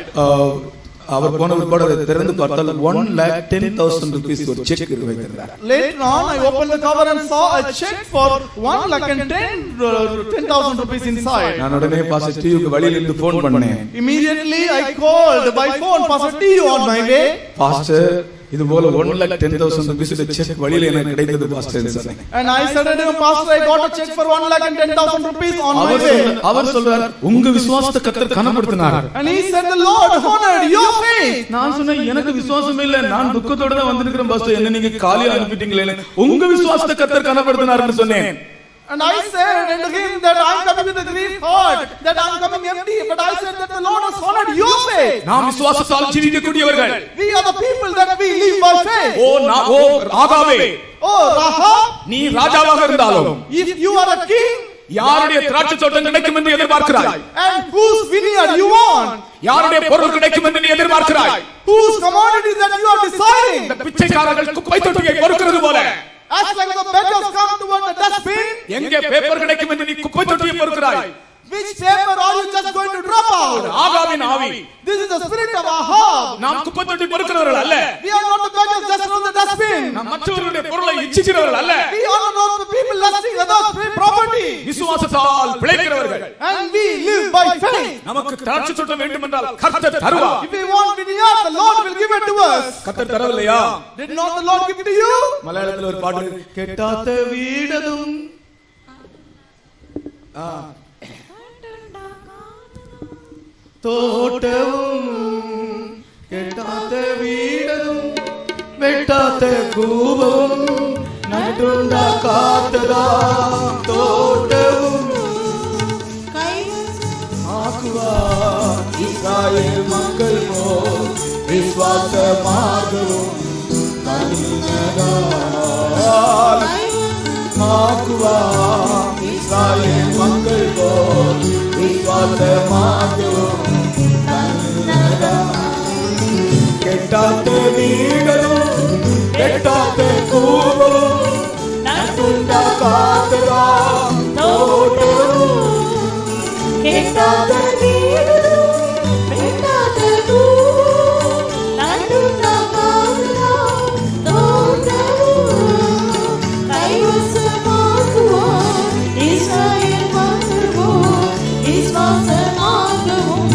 அவர் போன பிற்பாடு அதை திறந்து பார்த்தால் 1,10,000 rupees ஒரு செக் வைத்திருந்தார். Later on, I opened the cover and saw a check for 1,10,000 rupees inside. நான் உடனே pastor Duke வழியில இருந்து போன் பண்ணேன். Immediately I called by phone Pastor Tiyu on my way. Pastor இது போல 1,10,000 rupees செக் வழியில எனக்கு கிடைத்தது பாஸ்டர் சொன்னேன். And I said to him, Pastor, I got a check for 1,10,000 rupees on my way. அவர் சொல்றார், உங்க விசுவாசத்தை கர்த்தர் கனப்படுத்தினார். And he said, the Lord honored your faith. நான் சொன்னேன், எனக்கு விசுவாசம் இல்ல, நான் துக்கத்தோட தான் வந்திருக்கிறேன் பாஸ்டர், என்ன நீங்க காலியா அனுப்பிட்டீங்களே. உங்க விசுவாசத்தை கர்த்தர் கனப்படுத்தினார்னு சொன்னேன். And I said to him that I am coming with a grief heart, that I am coming empty, but I said that the Lord has honored your faith. நாம் விசுவாசத்தால் ஜீவிக்கக்கூடியவர்கள். We are the people that we live by faith. O ஆகாவே, Oh Rahab, நீ ராஜாவாக இருந்தாலும் if you are a king, யாருடைய திராட்சை தோட்டம் கிடைக்கும் என்று எதிர்பார்க்கிறாய்? and whose vineyard you want, யாருடைய பொருள் கிடைக்கும் என்று நீ எதிர்பார்க்கிறாய்? whose commodities that you are deciding. இந்த பிச்சைக்காரர்கள் குப்பை தொட்டியை பொறுக்கிறது போல, As like the beggars come toward the dustbin, எங்கே பேப்பர் கிடைக்கும் என்று நீ குப்பை தொட்டியை பொறுக்கிறாய்? which paper are you just going to drop out? ஆகாவின் ஆவி. This is the spirit of Ahab. நாம் குப்பை தொட்டி பொறுக்கிறவர்கள் அல்ல. We are not the beggars just from the dustbin. நாம் மற்றவர்களுடைய பொருளை இச்சிக்கிறவர்கள் அல்ல. We are not the people lusting others' property. விசுவாசத்தால் பிழைக்கிறவர்கள். And we live by faith. நமக்கு திராட்சை தோட்டம் வேண்டும் என்றால் கர்த்தர் தருவார். If we want vineyard, the Lord will give it to us. கர்த்தர் தரவில்லையா? Did not the Lord give it to you? மலையாளத்தில் ஒரு பாட்டு, கெட்டாத வீடதும் தோட்டவும் கெட்டாத வீடதும் வெட்டாத கூபம் நட்டுண்டா காத்ததா தோட்டவும் ஆக்குவா இஸ்ராயேல் மக்கள் விசுவாசமாகவும் கண்ணதா ஆக்குவா இஸ்ராயேல் மக்கள் போல் விசுவாசமாகவும் கெட்டாத வீடுகளும் கெட்டாத கூவலும் நட்டுண்டாக்காததாம் தோட்டமும் கெட்டாத வீடுகளும் கெட்டாத கூவலும் நட்டுண்டாக்காததாம் தோட்டமும் கைவசமாக்குவோம் இஸ்ராயேல் மக்கள் போல் விசுவாசமாகவும்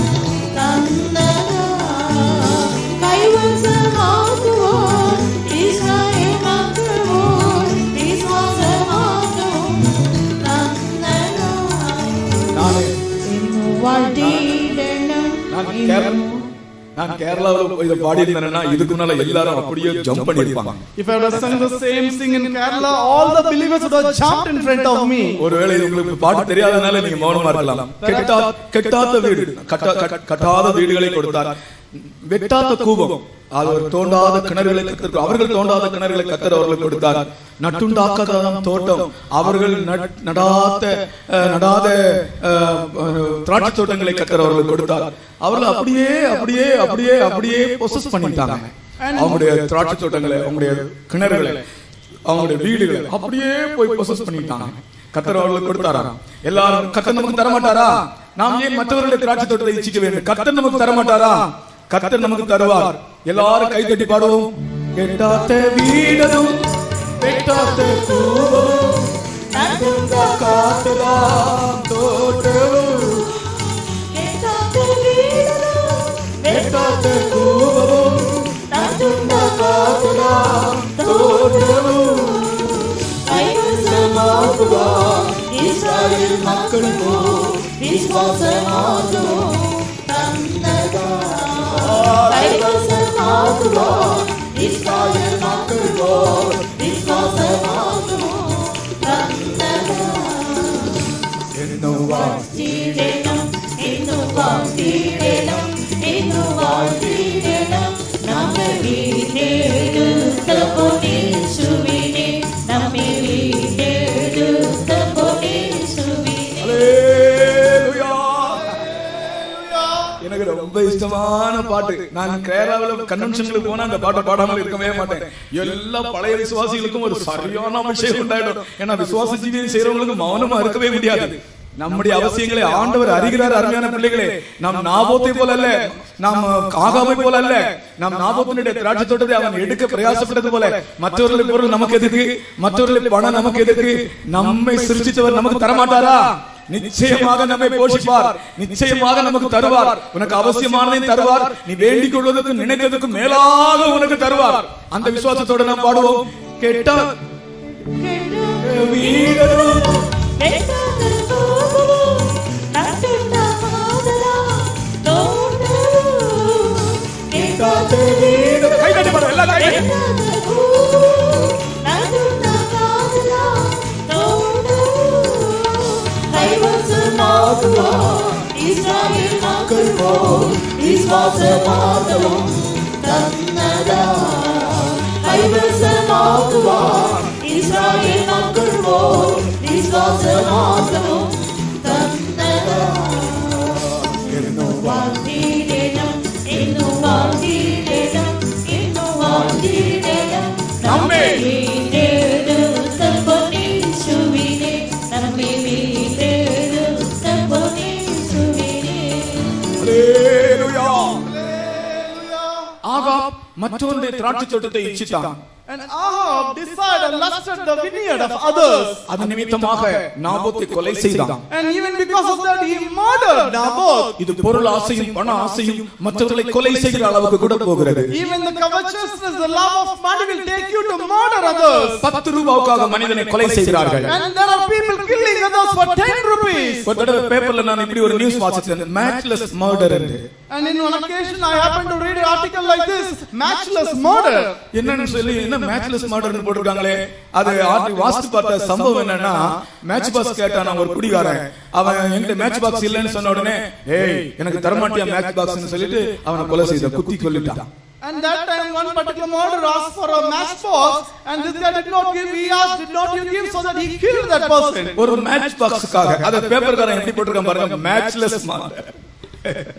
நான் கேரளாவில் இதை பாடியிருந்தேன்னா இதுக்கு முன்னால எல்லாரும் அப்படியே ஜம்ப் பண்ணிருப்பாங்க. If I had sung the same thing in Kerala, all the believers would have jumped in front of me. ஒருவேளை உங்களுக்கு பாட்டு தெரியாதனால நீங்க மௌனமா இருக்கலாம். கெட்டாத வீடு கட்டாத வீடுகளை கொடுத்தார், வெட்டாத கூபம் அது ஒரு தோண்டாத கிணறுகளை கத்தர் அவர்கள் தோண்டாத கிணறுகளை கத்தர் அவர்களுக்கு கொடுத்தார். நட்டுண்டாக்காத தோட்டம் அவர்கள் நடாத திராட்சை தோட்டங்களை கத்தர் அவர்களுக்கு கொடுத்தார். அவர்கள் அப்படியே அப்படியே அப்படியே அப்படியே பொசஸ் பண்ணிட்டாங்க. அவங்களுடைய திராட்சை தோட்டங்களை, அவங்களுடைய கிணறுகளை, அவங்களுடைய வீடுகளை அப்படியே போய் பொசஸ் பண்ணிட்டாங்க. கத்தர் அவர்களுக்கு கொடுத்தாராம். எல்லாரும் கத்தர் நமக்கு தரமாட்டாரா? நாம் ஏன் மற்றவர்களுடைய திராட்சை தோட்டத்தை இச்சிக்க வேண்டும்? கத்தர் நமக்கு தரமாட்டாரா? கர்த்தர் நமக்கு தருவார். எல்லாரும் கை தட்டி பாடுவோம். கெட்டாத வீடும் வெட்டாத கூவலும் நட்டுண்டாக்காததாம் தோட்டமும் கெட்டாத வீடுகளும் வெட்டாத கூவலும் நட்டுண்டாக்காததாம் தோட்டமும் கைவசமாக்குவார் இஸ்ராயேல் மக்கள் போல் விசுவாசமாகவும் கைவசமாக்குவார் இஸ்ராயேல் மக்கள் போல் விசுவாசமாகவும் என்னும் வாழ்த்திடணும் என்னும் வாழ்த்திடணும் என்னும் வாழ்த்திடணும் நம்ம வீடெடுத்த பொன்னேசுவினே நம்மை வீடெடுத்த பொன்னேசுவினே. எனக்கு ரொம்ப இஷ்டமான பாட்டு. நான் கேரளாவில் கன்வென்ஷனுக்கு போனா அந்த பாட்டை பாடாமல் இருக்கவே மாட்டேன். எல்லா பழைய விசுவாசிகளுக்கும் ஒரு சரியான அபிஷேகம் உண்டாயிடும். ஏன்னா விசுவாச ஜீவியம் செய்யறவங்களுக்கு மௌனமா இருக்கவே முடியாது. நம்முடைய அவசியங்களை ஆண்டவர் அறிகிறார். அருமையான பிள்ளைகளே, நாம் நாபோத்தை போல அல்ல, நாம் ஆகாமை போல அல்ல. நாம் நாபோத்தினுடைய திராட்சை தோட்டத்தை அவன் எடுக்க பிரயாசப்பட்டது போல மற்றவர்களுடைய பொருள் நமக்கு எதுக்கு? மற்றவர்களுடைய பணம் நமக்கு எதுக்கு? நம்மை சிருஷ்டித்தவர் நமக்கு தரமாட்டாரா? நிச்சயமாக நம்மை போஷிப்பார், நிச்சயமாக நமக்கு தருவார். உனக்கு அவசியமானதையும் தருவார், நீ வேண்டிக் கொள்வதற்கு நினைத்ததற்கு மேலாக உனக்கு தருவார். அந்த விசுவாசத்தோடு நாம் பாடுவோம். கெட்ட வீடும் கை தட்டி பாடுவோம். எல்லா கை இஸ்ராயேல் மக்கள் போல் விசுவாசமாகவும் கைவசமாக்குவார் இஸ்ராயேல் மக்கள் போல் விசுவாசமாகவும் என்னும் வாழ்த்திடணும் என்னும் வாழ்த்திடணும் என்னும் வாழ்த்திடணும் நம்மை வீடெடுத்த பொன்னேசுவினே நம்மை வீடெடுத்த பொன்னேசுவினே. அல்லேலூயா. ஆகாப் மற்றவருடைய திராட்சை தோட்டத்தை இச்சித்தான். And Ahab desired and lusted the vineyard of others. அது நிமித்தமாக நாபோத்தை கொலை செய்தான். And even because of that he murdered Naboth. இது பொருள் ஆசையும் பண ஆசையும் மற்றவர்களை கொலை செய்கிற அளவுக்கு கூட போகிறது. Even the covetousness, the love of money will take you to murder others. 10 ரூபாய்க்காக மனிதனை கொலை செய்கிறார்கள். And there are people killing others for 10 rupees. ஒரு தடவை பேப்பர்ல நான் இப்படி ஒரு நியூஸ் வாசிச்சேன், matchless murder என்று. And in one occasion I happened to read an article like this, matchless murder. என்னன்னு சொல்லி என்ன matchless murder ன்னு போட்டுருக்காங்களே. அது வாஸ்து பார்த்த சம்பவம் என்னன்னா, மேட்ச் பாக்ஸ் கேட்டான் ஒரு குடிகாரன். அவன் என்கிட்ட மேட்ச் பாக்ஸ் இல்லைன்னு சொன்ன உடனே, ஏய் எனக்கு தரமாட்டியா மேட்ச் பாக்ஸ்னு சொல்லிட்டு அவனை கொலை செய்த, குத்தி கொல்லிட்டான். And that time one particular murderer asked for a matchbox, and this guy did not give. He asked, "Did not you give?" So that he killed that person. ஒரு மேட்ச் பாக்ஸ்க்காக அத பேப்பர்காரன் எப்படி போட்டுருக்கான் பாருங்க, matchless murder.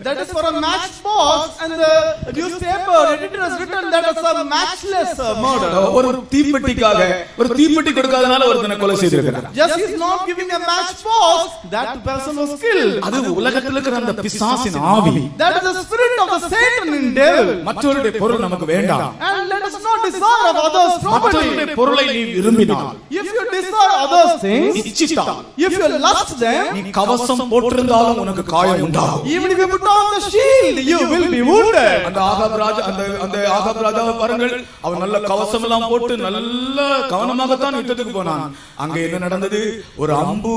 That is for a matchbox, and the newspaper editor has written that as a matchless murder. ஒரு தீப்பெட்டிக்காக ஒரு தீப்பெட்டி கொடுக்காதனால ஒருத்தனை கொலை செய்திருக்கிறார். Just he is not giving a matchbox, that person was killed. அது உலகத்துல இருக்கிற அந்த பிசாசின் ஆவி. That is the spirit of the Satan in devil. மற்றவருடைய பொருள் நமக்கு வேண்டாம். And let us not desire of others' property. மற்றவருடைய பொருளை நீ விரும்பினால், if you desire others' things, இச்சித்தால், if you lust them, நீ கவசம் போட்டிருந்தாலும் உனக்கு காயம் உண்டாகும். even if you put on the shield, you will be wounded. அந்த ஆகாப் ராஜாவை பாருங்கள், அவன் நல்ல கவசம் எல்லாம் போட்டு நல்ல கவனமாகத்தான் யுத்தத்துக்கு போனான். அங்க என்ன நடந்தது? ஒரு அம்பு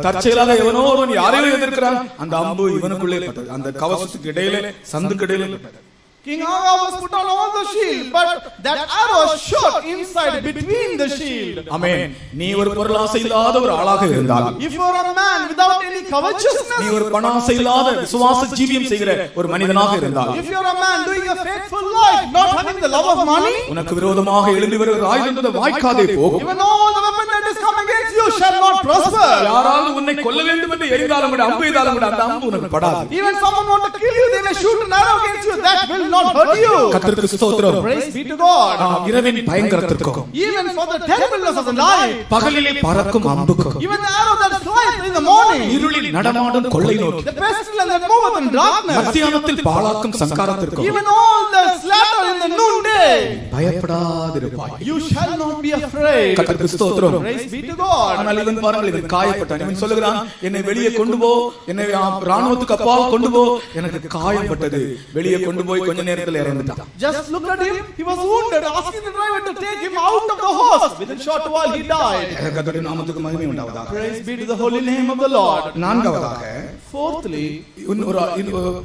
தற்செயலாக எவனோ ஒருவன் யாரையோ எதிர்க்கிறான், அந்த அம்பு இவனுக்குள்ளே பட்டது, அந்த கவசத்துக்கு இடையிலே சந்துக்கு இடையிலே பட்டது. King Ahab was put on all the shield, but that arrow shot inside between the shield. ஆமென். நீ ஒரு பொருளாசை இல்லாத ஒரு ஆளாக இருந்தால், if you are a man without any covetousness, நீ ஒரு பணாசை இல்லாத விசுவாச ஜீவியம் செய்கிற ஒரு மனிதனாக இருந்தால், if you are a man doing a faithful life, not having the love of money, உனக்கு விரோதமாக எழும்பி வருகிற ஆயுதம் வாய்க்காதே போகும். even all the weapon that is come against you shall not prosper. யாராவது உன்னை கொல்ல வேண்டும் என்று எரிந்தாலும் கூட, அம்பு எய்தாலும் கூட அந்த அம்பு உனக்கு படாது. even someone want to kill you, they may shoot an arrow against you, that will not hurt you. கர்த்தருக்கு ஸ்தோத்திரம். Praise be to God. இரவின் பயங்கரத்திற்கும், even for the terribleness of the night, பகலிலே பறக்கும் அம்புக்கும், even the arrow that flies in the morning, இருளில் நடமாடும் கொள்ளை நோக்கி, the pestilence that moveth in darkness, மத்தியானத்தில் பாழாக்கும் சங்காரத்திற்கும், even all the slaughter in the noonday, பயப்படாதிருப்பாய். you shall not be afraid. கர்த்தருக்கு ஸ்தோத்திரம். Praise be to God. ஆனால் இவன் பாருங்கள், இவன் காயப்பட்டான். இவன் சொல்லுகிறான், என்னை வெளியே கொண்டு போ, என்னை ராணுவத்துக்கு அப்பால் கொண்டு போ, எனக்கு காயப்பட்டது. வெளியே கொண்டு போய் கொஞ்ச நேரத்தில் இறந்துட்டான். Just look at him, he was wounded, asking the driver to take him out of the horse. Within short while he died. கர்த்தருடைய நாமத்துக்கு மகிமை உண்டாவதாக. Praise be to the holy name of the Lord. நான்காவதாக, fourthly,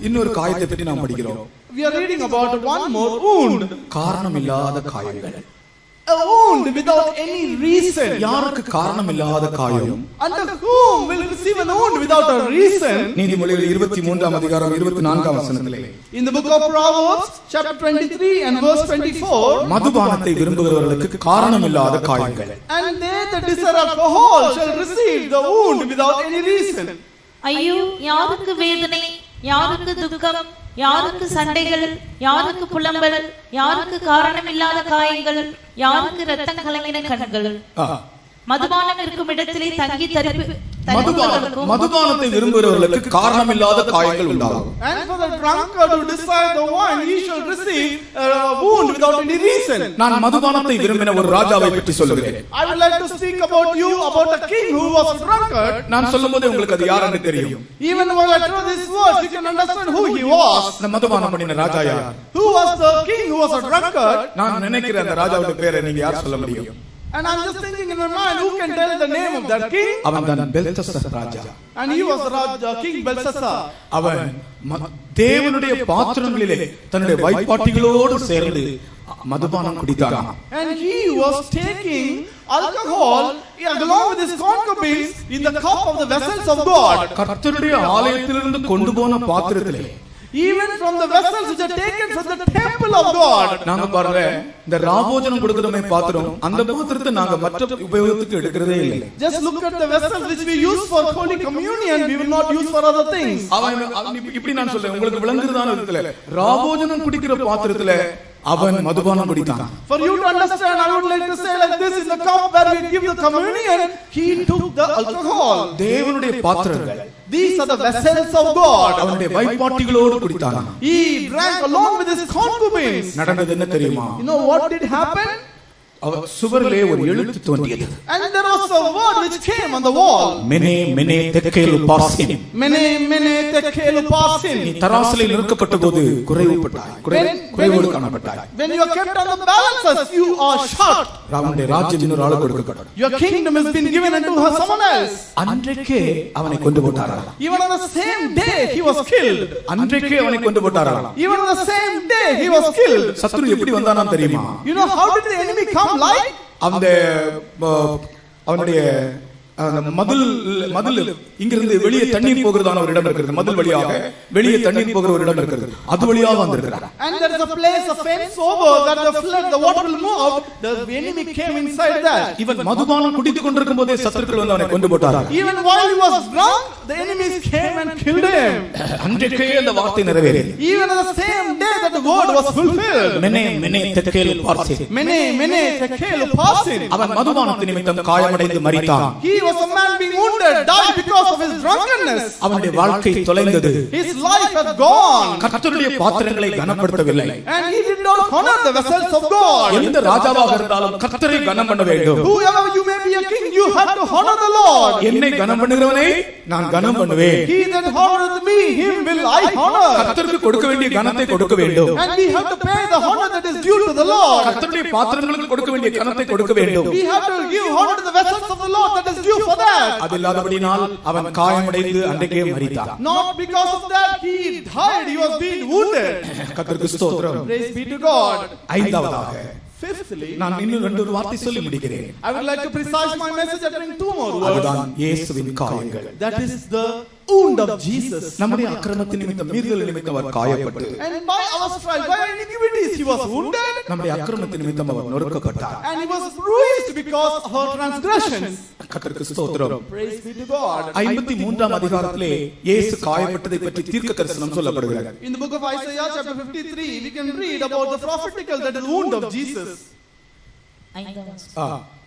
இன்னொரு காயத்தை பற்றி நாம் படிக்கிறோம். we are reading about one more wound. காரணம் இல்லாத காயங்கள். A wound without any reason. யாருக்கு காரணம் இல்லாத காயம்? Under whom will receive a wound without a reason? நீதிமொழிகள் 23ஆம் அதிகாரம் 24ஆம் வசனத்திலே, in the book of Proverbs chapter 23 and verse 24, மதுபானத்தை விரும்புகிறவர்களுக்கு காரணம் இல்லாத காயங்கள். and they that desire alcohol shall receive the wound without any reason. ஐயோ, யாருக்கு வேதனை, யாருக்கு துக்கம், யாருக்கு சண்டைகள், யாருக்கு புலம்பல், யாருக்கு காரணமில்லாத காயங்கள், யாருக்கு இரத்தம் கலங்கின கண்கள். மதுபானம் இருக்கும் இடத்திலே தங்கி மதுபானத்தை விரும்புகிறவர்களுக்கு காரணமில்லாத காயங்கள் உண்டாகும். And for the drunkard who desire the wine, he shall receive a wound without any reason. நான் மதுபானத்தை விரும்பின ஒரு ராஜாவை பற்றி சொல்லுகிறேன். I would like to speak about you, about a king who was a drunkard. நான் சொல்லும்போது உங்களுக்கு அது யார் என்று தெரியும். Even when I tell this words, you can understand who he was. அந்த மதுபானம் பண்ணின ராஜா யார்? Who was the king who was a drunkard? நான் நினைக்கிற அந்த ராஜாவுடைய பேரை நீங்க யார் சொல்ல முடியும்? And I'm just thinking in my mind, who can tell the name of that king? அவன் தான் பெல்தசார் ராஜா. And he was the king Belshazzar. அவன் தேவனுடைய பாத்திரங்களிலே தன்னுடைய வைப்பாட்டிகளோடு சேர்ந்து மதுபானம் குடித்தான். And he was taking alcohol along with his concubines in the cup of the vessels of God. கர்த்தருடைய ஆலயத்திலிருந்து கொண்டு போன பாத்திரத்திலே, even from the vessels which are taken from the temple of God. நாங்க பாருங்க, இந்த ராபோஜனம் கொடுக்கிறோமே பாத்திரம், அந்த பாத்திரத்தை நாங்க மற்ற உபயோகத்துக்கு எடுக்கிறதே இல்லை. Just look at the vessels which we use for holy communion, we will not use for other things. இப்படி நான் சொல்றேன், உங்களுக்கு விளங்குறதான விதத்துல ராபோஜனம் குடிக்கிற பாத்திரத்துல அவன் மதுபானம் குடித்தான். For you to understand, I would like to say like this: in the cup where we give the communion, he took the alcohol. தேவனுடைய பாத்திரங்கள், these are the vessels of God. அவனுடைய வைப்பாட்டிகளோடு குடித்தான். He drank along with his concubines. நடந்தது என்ன தெரியுமா? You know what did happen? சுவரிலே ஒரு எழுத்து தோன்றியது. And there was a word which came on the wall. மெனே மெனே தெக்கேலு பாசின். மெனே மெனே தெக்கேலு பாசின். நீ தராசிலே நிறுக்கப்பட்டபோது குறைவோடு காணப்பட்டாய். When you are kept on the balances, you are short. அவனுடைய ராஜ்யம் இன்னொரு ஆளுக்கு கொடுக்கப்பட்டது. Your kingdom has been given unto someone else. அன்றைக்கே அவனை கொண்டு போட்டார்கள். Even on the same day he was killed. அன்றைக்கே அவனை கொண்டு போட்டார்கள். Even on the same day he was killed. சத்துரு எப்படி வந்தானா தெரியுமா? You know how did the enemy come like? அந்த அவனுடைய மதில் இங்கிருந்து வெளியே தண்ணீர் போகிறதான ஒரு இடம் இருக்கிறது. மதில் வழியாக வெளியே தண்ணீர் போகிற ஒரு இடம் இருக்கிறது. அது வழியாக வந்திருக்கிறார். And there is a place, a fence over that the flood, the water will move out. The enemy came inside that. இவன் மதுபானம் குடித்துக் கொண்டிருக்கும் போதே சத்துருக்கள் வந்து அவனை கொண்டு போட்டார்கள். Even while he was drunk, the enemies came and killed him. அன்றைக்கே அந்த வார்த்தை நிறைவேறியது. Even on the same day that the word was fulfilled. மெனே மெனே தெக்கேல் பார்சே. Mene mene tekel parsin. அவன் மதுபானத்தின் நிமித்தம் காயமடைந்து மரித்தான். He was a man being wounded, died because of his drunkenness. அவனுடைய வாழ்க்கை தொலைந்தது. His life had gone. கர்த்தருடைய பாத்திரங்களை கனப்படுத்தவில்லை. And he did not honor the vessels of God. எந்த ராஜாவாக இருந்தாலும் கர்த்தரை கனம் பண்ண வேண்டும். Whoever you may be a king, you have to honor the Lord. என்னை கனம் பண்ணுகிறவனை நான் கனம் பண்ணுவேன். He that honoreth me, him will I honor. கர்த்தருக்கு கொடுக்க வேண்டிய கனத்தை கொடுக்க வேண்டும். And we have to pay the honor that is due to the Lord. கர்த்தருடைய பாத்திரங்களுக்கு கொடுக்க வேண்டிய கனத்தை கொடுக்க வேண்டும். We have to give honor to the vessels of the Lord that is due for that. அது இல்லாதபடியால் அவன் காயமடைந்து அன்றைக்கே மரித்தான். Not because of that he died, he was being wounded. கர்த்தருக்கு ஸ்தோத்திரம். Praise be to God. ஐந்தாவதாக Fifthly, நான் இன்னும் ரெண்டு வார்த்தை சொல்லி முடிக்கிறேன். I would like to precise my message and bring two more words. அதுதான் இயேசுவின் காயங்கள். That is the wound of Jesus. நம்முடைய அக்கிரமத்தின் நிமித்தம் மீறுதல் நிமித்தம் அவர் காயப்பட்டு, And by our stripe, by our iniquities, he was wounded. நம்முடைய அக்கிரமத்தின் நிமித்தம் அவர் நொறுக்கப்பட்டார். And he was bruised because of our transgressions. கர்த்தருக்கு ஸ்தோத்திரம். Praise be to God. 53ஆம் அதிகாரத்திலே இயேசு காயப்பட்டதை பற்றி தீர்க்க தரிசனம் சொல்லப்படுகிறது. In the book of Isaiah chapter 53, we can read about the prophetical, that is wound of Jesus.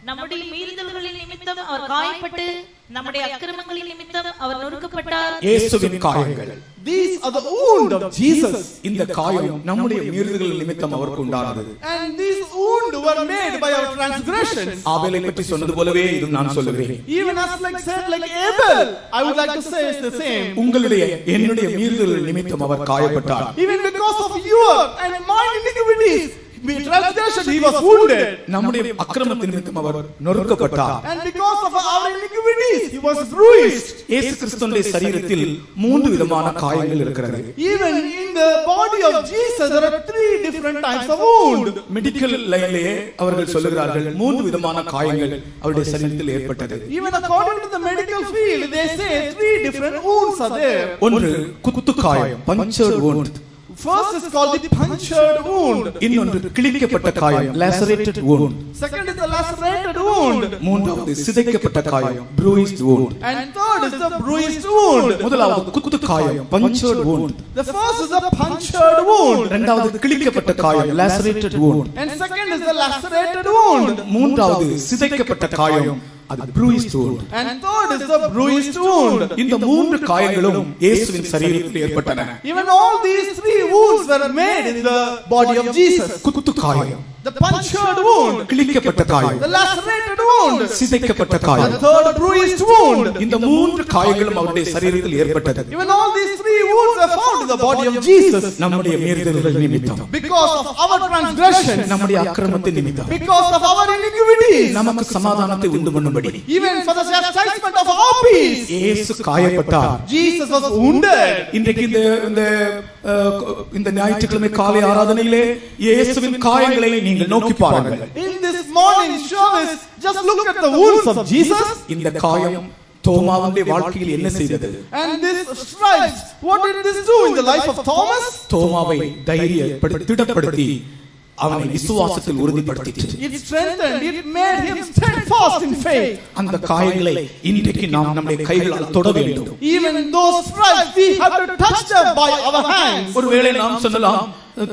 நம்முடைய மீறுதல்களின் நிமித்தம் அவர் காயப்பட்டு, நம்முடைய அக்கிரமங்களின் நிமித்தம் அவர் நொறுக்கப்பட்டார். இயேசுவின் காயங்கள். These are the wound of Jesus. இந்த காயம் நம்முடைய மீறுதல்களின் நிமித்தம் அவருக்கு உண்டானது. And these wounds were made by our transgressions. ஆபேலை பற்றி சொன்னது போலவே இது நான் சொல்லுகிறேன். Even as like Abel, I would like to say it's the same. உங்களுடைய என்னுடைய மீறுதல்களின் நிமித்தம் அவர் காயப்பட்டார். Even because of your and my iniquities, with transgression he was wounded. நம்முடைய அக்கிரமத்தின் நிமித்தம் அவர் நொறுக்கப்பட்டார். And because of our iniquities he was bruised. இயேசு கிறிஸ்துவின் சரீரத்தில் மூன்று விதமான காயங்கள் இருக்கிறது. Even in the body of Jesus there are three different types of wound. Medical லைனிலே அவர்கள் சொல்லுகிறார்கள் மூன்று விதமான காயங்கள் அவருடைய சரீரத்தில் ஏற்பட்டது. Even according to the medical field they say three different wounds are there. ஒன்று குத்து காயம், puncture wound. First is called the punctured wound. இன்னொன்று கிழிக்கப்பட்ட காயம், lacerated wound. Second is the lacerated wound. மூன்றாவது சிதைக்கப்பட்ட காயம், bruised wound. And third is the bruised wound. முதலாவது குத்து காயம், punctured wound. The first is the punctured wound. இரண்டாவது கிழிக்கப்பட்ட காயம், lacerated wound. And second is the lacerated wound. மூன்றாவது சிதைக்கப்பட்ட காயம், அது bruised wound. And third is the bruised wound. இந்த மூன்று காயங்களும் இயேசுவின் சரீரத்தில் ஏற்பட்டன. Even all these three wounds were made in the body of Jesus. குத்து காயம், The punctured wound, கிழிக்கப்பட்ட காயம், the lacerated wound, சிதைக்கப்பட்ட and காயம். third bruised wound. இந்த மூன்று காயங்களும் அவருடைய சரீரத்தில் ஏற்பட்டது. Even all these three wounds are found in the body of Jesus. நம்முடைய மீறுதல்கள் நிமித்தம், Because of our transgressions, நம்முடைய அக்கிரமத்தின் நிமித்தம், because of our iniquities, நமக்கு சமாதானத்தை உண்டு பண்ணும்படி even for the chastisement of our peace, இயேசு காயப்பட்டார். Jesus was wounded. இன்றைக்கு இந்த ஞாயிற்றுக்கிழமை காலை ஆராதனையிலே இயேசுவின் காயங்களை நீங்கள் நோக்கி பாருங்கள். In this morning service, just look at the wounds of Jesus. இந்த காயம் தோமாவுடைய வாழ்க்கையில் என்ன செய்தது? And this stripes, what did this do in the life of Thomas? தோமாவை திடப்படுத்தி அவனை விசுவாசத்தில் உறுதிப்படுத்திற்று. It strengthened, it made him steadfast in faith. அந்த காயங்களை இன்றைக்கு நாம் நம்முடைய கைகளால் தொட வேண்டும். Even those stripes, we have to touch them by our hands. ஒருவேளை நாம் சொல்லலாம்,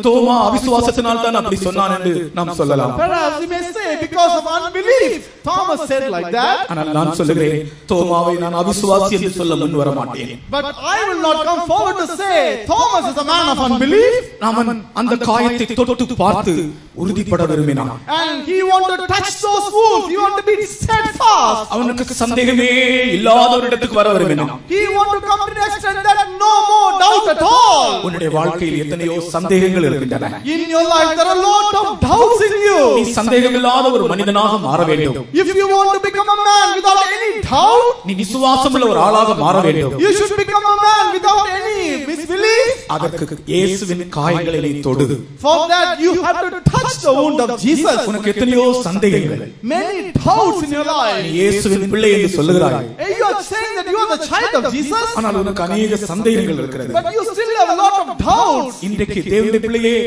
தோமா அவிசுவாசத்தினால் தான் அப்படி சொன்னான் என்று நாம் சொல்லலாம். Perhaps we may say because of unbelief Thomas said like that. ஆனால் நான் சொல்லுகிறேன், தோமாவை நான் அவிசுவாசி என்று சொல்ல முன் வர மாட்டேன். But I will not come forward to say Thomas is a man of unbelief. அவன் அந்த காயத்தை தொட்டு பார்த்து உறுதிப்பட விரும்பினான். And he wanted to touch those wounds. He wanted to be steadfast. அவனுக்கு சந்தேகமே இல்லாத ஒரு இடத்துக்கு வர விரும்பினான். He wanted to come to the extent that no more doubt at all. உன்னுடைய வாழ்க்கையில் எத்தனையோ சந்தேகங்கள் இருக்கின்றன. In your life there are a lot of doubts in you. நீ சந்தேகமில்லாத ஒரு மனிதனாக மாற வேண்டும். If you want to become a man without any doubt, நீ விசுவாசமுள்ள ஒரு ஆளாக மாற வேண்டும். you should become a man without any misbelief. அதற்கு இயேசுவின் காயங்களை நீ தொடு. For that you have to touch touch the wound of Jesus. உனக்கு எத்தனையோ சந்தேகங்கள், Many doubts in your life. நீ இயேசுவின் பிள்ளை என்று சொல்லுகிறாய், You are saying that you are the child of Jesus, ஆனால் உனக்கு அநேக சந்தேகங்கள் இருக்கிறது. but you still have a lot of doubts. இன்றைக்கு தேவனுடைய பிள்ளையே,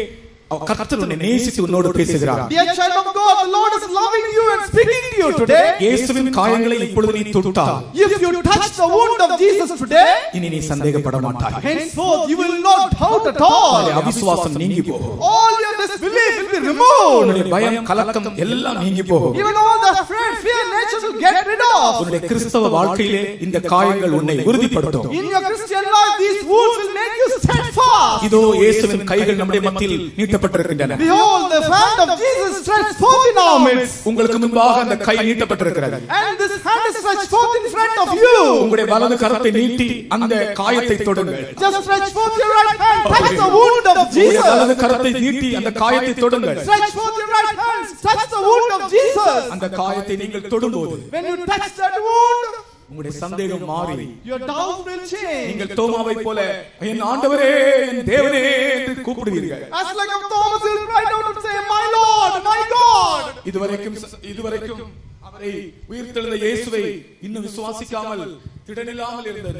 கர்த்தர் உன்னை நேசித்து உன்னோடு பேசுகிறார். Dear child of God, the Lord is loving you and speaking to you today. இயேசுவின் காயங்களை இப்பொழுது நீ தொட்டால், If you touch the wound of Jesus today, இனி நீ சந்தேகப்பட மாட்டாய். henceforth you will not doubt at all. அவிசுவாசம் நீங்கி போகும். All your disbelief will be removed. உன்னுடைய பயம், கலக்கம் எல்லாம் நீங்கி போகும். Even all the fear, nature will get rid of. உன்னுடைய கிறிஸ்தவ வாழ்க்கையிலே இந்த காயங்கள் உன்னை உறுதிப்படுத்தும். In your Christian life, these wounds will make you steadfast. இதோ இயேசுவின் கைகள் நம்முடைய மத்தியில் நீட்டப்பட்டிருக்கின்றன. Behold, the hand of Jesus stretched forth in our midst. உங்களுக்கு முன்பாக அந்த கை நீட்டப்பட்டிருக்கிறது. And this hand is stretched forth in front of you. உங்களுடைய வலது கரத்தை நீட்டி அந்த காயத்தை தொடுங்கள். Just stretch forth your right hand, touch the wound of Jesus. வலது கரத்தை நீட்டி அந்த காயத்தை தொடுங்கள். Stretch forth your right hand, touch the wound of Jesus. அந்த காயத்தை நீங்கள் தொடும்போது, When you touch that wound, உங்களுடைய சந்தேகம் மாறி, your doubt will change. நீங்கள் தோமாவை போல என் ஆண்டவரே, என் தேவனே என்று கூப்பிடுவீர்கள். As like a Thomas will cry out and say, my Lord, my God. இதுவரைக்கும் அவரை உயிர்த்தெழுந்த இயேசுவை இன்னும் விசுவாசிக்காமல் திடனில்லாமல் இருந்த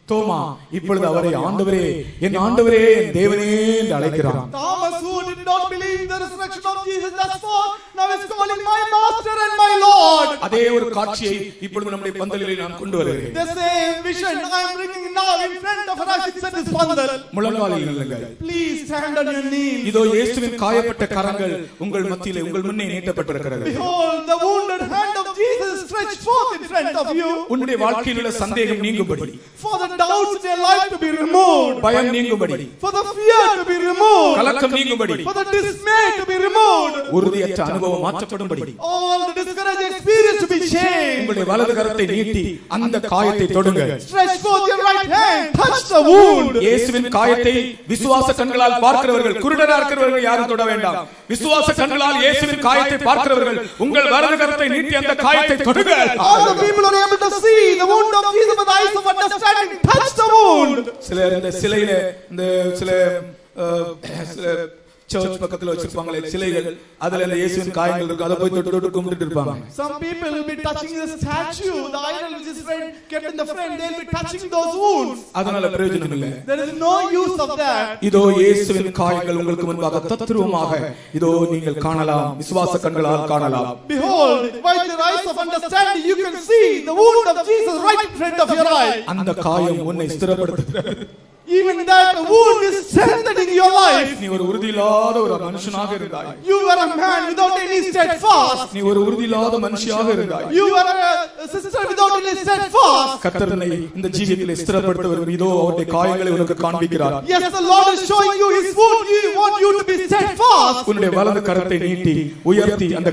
தோமா இப்பொழுது அவரை ஆண்டவரே, என் ஆண்டவரே, என் தேவனே என்று அழைக்கிறான். Thomas, who did not believe the resurrection of Jesus, thus far, now is calling my master and my Lord. அதே ஒரு காட்சியை இப்பொழுது நம்முடைய பந்தலிலே நான் கொண்டு வருகிறேன். The same vision I am bringing now in front of us. It's at this pandal. முழங்காலில் நில்லுங்கள். Please stand on your knees. இதோ இயேசுவின் காயப்பட்ட கரங்கள் உங்கள் மத்தியிலே, உங்கள் முன்னே நீட்டப்பட்டிருக்கிறது. Behold, the wounded hand of Jesus stretched forth in front of you. உன்னுடைய வாழ்க்கையில் உள்ள சந்தேகம் நீங்கும்படி, For the doubts in your life to be removed. பயம் நீங்கும்படி, For the fear to be removed. கலக்கம் நீங்கும்படி, For the dismay to be removed. உறுதியற்ற அனுபவம் மாற்றப்படும்படி, All the discouraged experience to be changed. உங்களுடைய வலது கரத்தை நீட்டி அந்த காயத்தை தொடுங்கள். Stretch forth your right hand, touch the wound. இயேசுவின் காயத்தை விசுவாச கண்களால் பார்க்கிறவர்கள், குருடரா இருக்கிறவர்கள் யாரும் தொட வேண்டாம். விசுவாச கண்களால் இயேசுவின் காயத்தை பார்க்கிறவர்கள் உங்கள் வலது கரத்தை நீட்டி அந்த காயத்தை தொடுங்கள். All the people are able to see the wound of Jesus with the eyes of understanding. Touch the wound. சிலர் இந்த சிலையில சில சர்ச் பக்கத்துல வச்சிருப்பாங்களே சிலைகள், அதுல இந்த இயேசுவின் காயங்கள் இருக்கு, அதை போய் தொட்டு கும்பிட்டு இருப்பாங்க. Some people will be touching the statue, the idol which is kept in the front. They will be touching those wounds. அதனால பிரயோஜனம் இல்லை. There is no use of that. இதோ இயேசுவின் காயங்கள் உங்களுக்கு முன்பாக தத்ரூபமாக இதோ நீங்கள் காணலாம், விசுவாச கண்களால் காணலாம். Behold, by the eyes of understanding you can see the wound of Jesus right in front of your eye. அந்த காயம் உன்னை ஸ்திரப்படுத்துகிறது. Even that wound is strengthening your life. நீ ஒரு உறுதியில்லாத ஒரு மனுஷனாக இருந்தாய். You were a man without any steadfast. நீ ஒரு உறுதியில்லாத மனுஷியாக இருந்தாய். You were a sister without any steadfast. கர்த்தர் உன்னை இந்த ஜீவியத்திலே ஸ்திரப்படுத்துவர். இதோ அவருடைய காயங்களை உனக்கு காண்பிக்கிறார். Yes, the Lord is showing you His wound. He wants you to be steadfast. உன்னுடைய வலது கரத்தை நீட்டி உயர்த்தி அந்த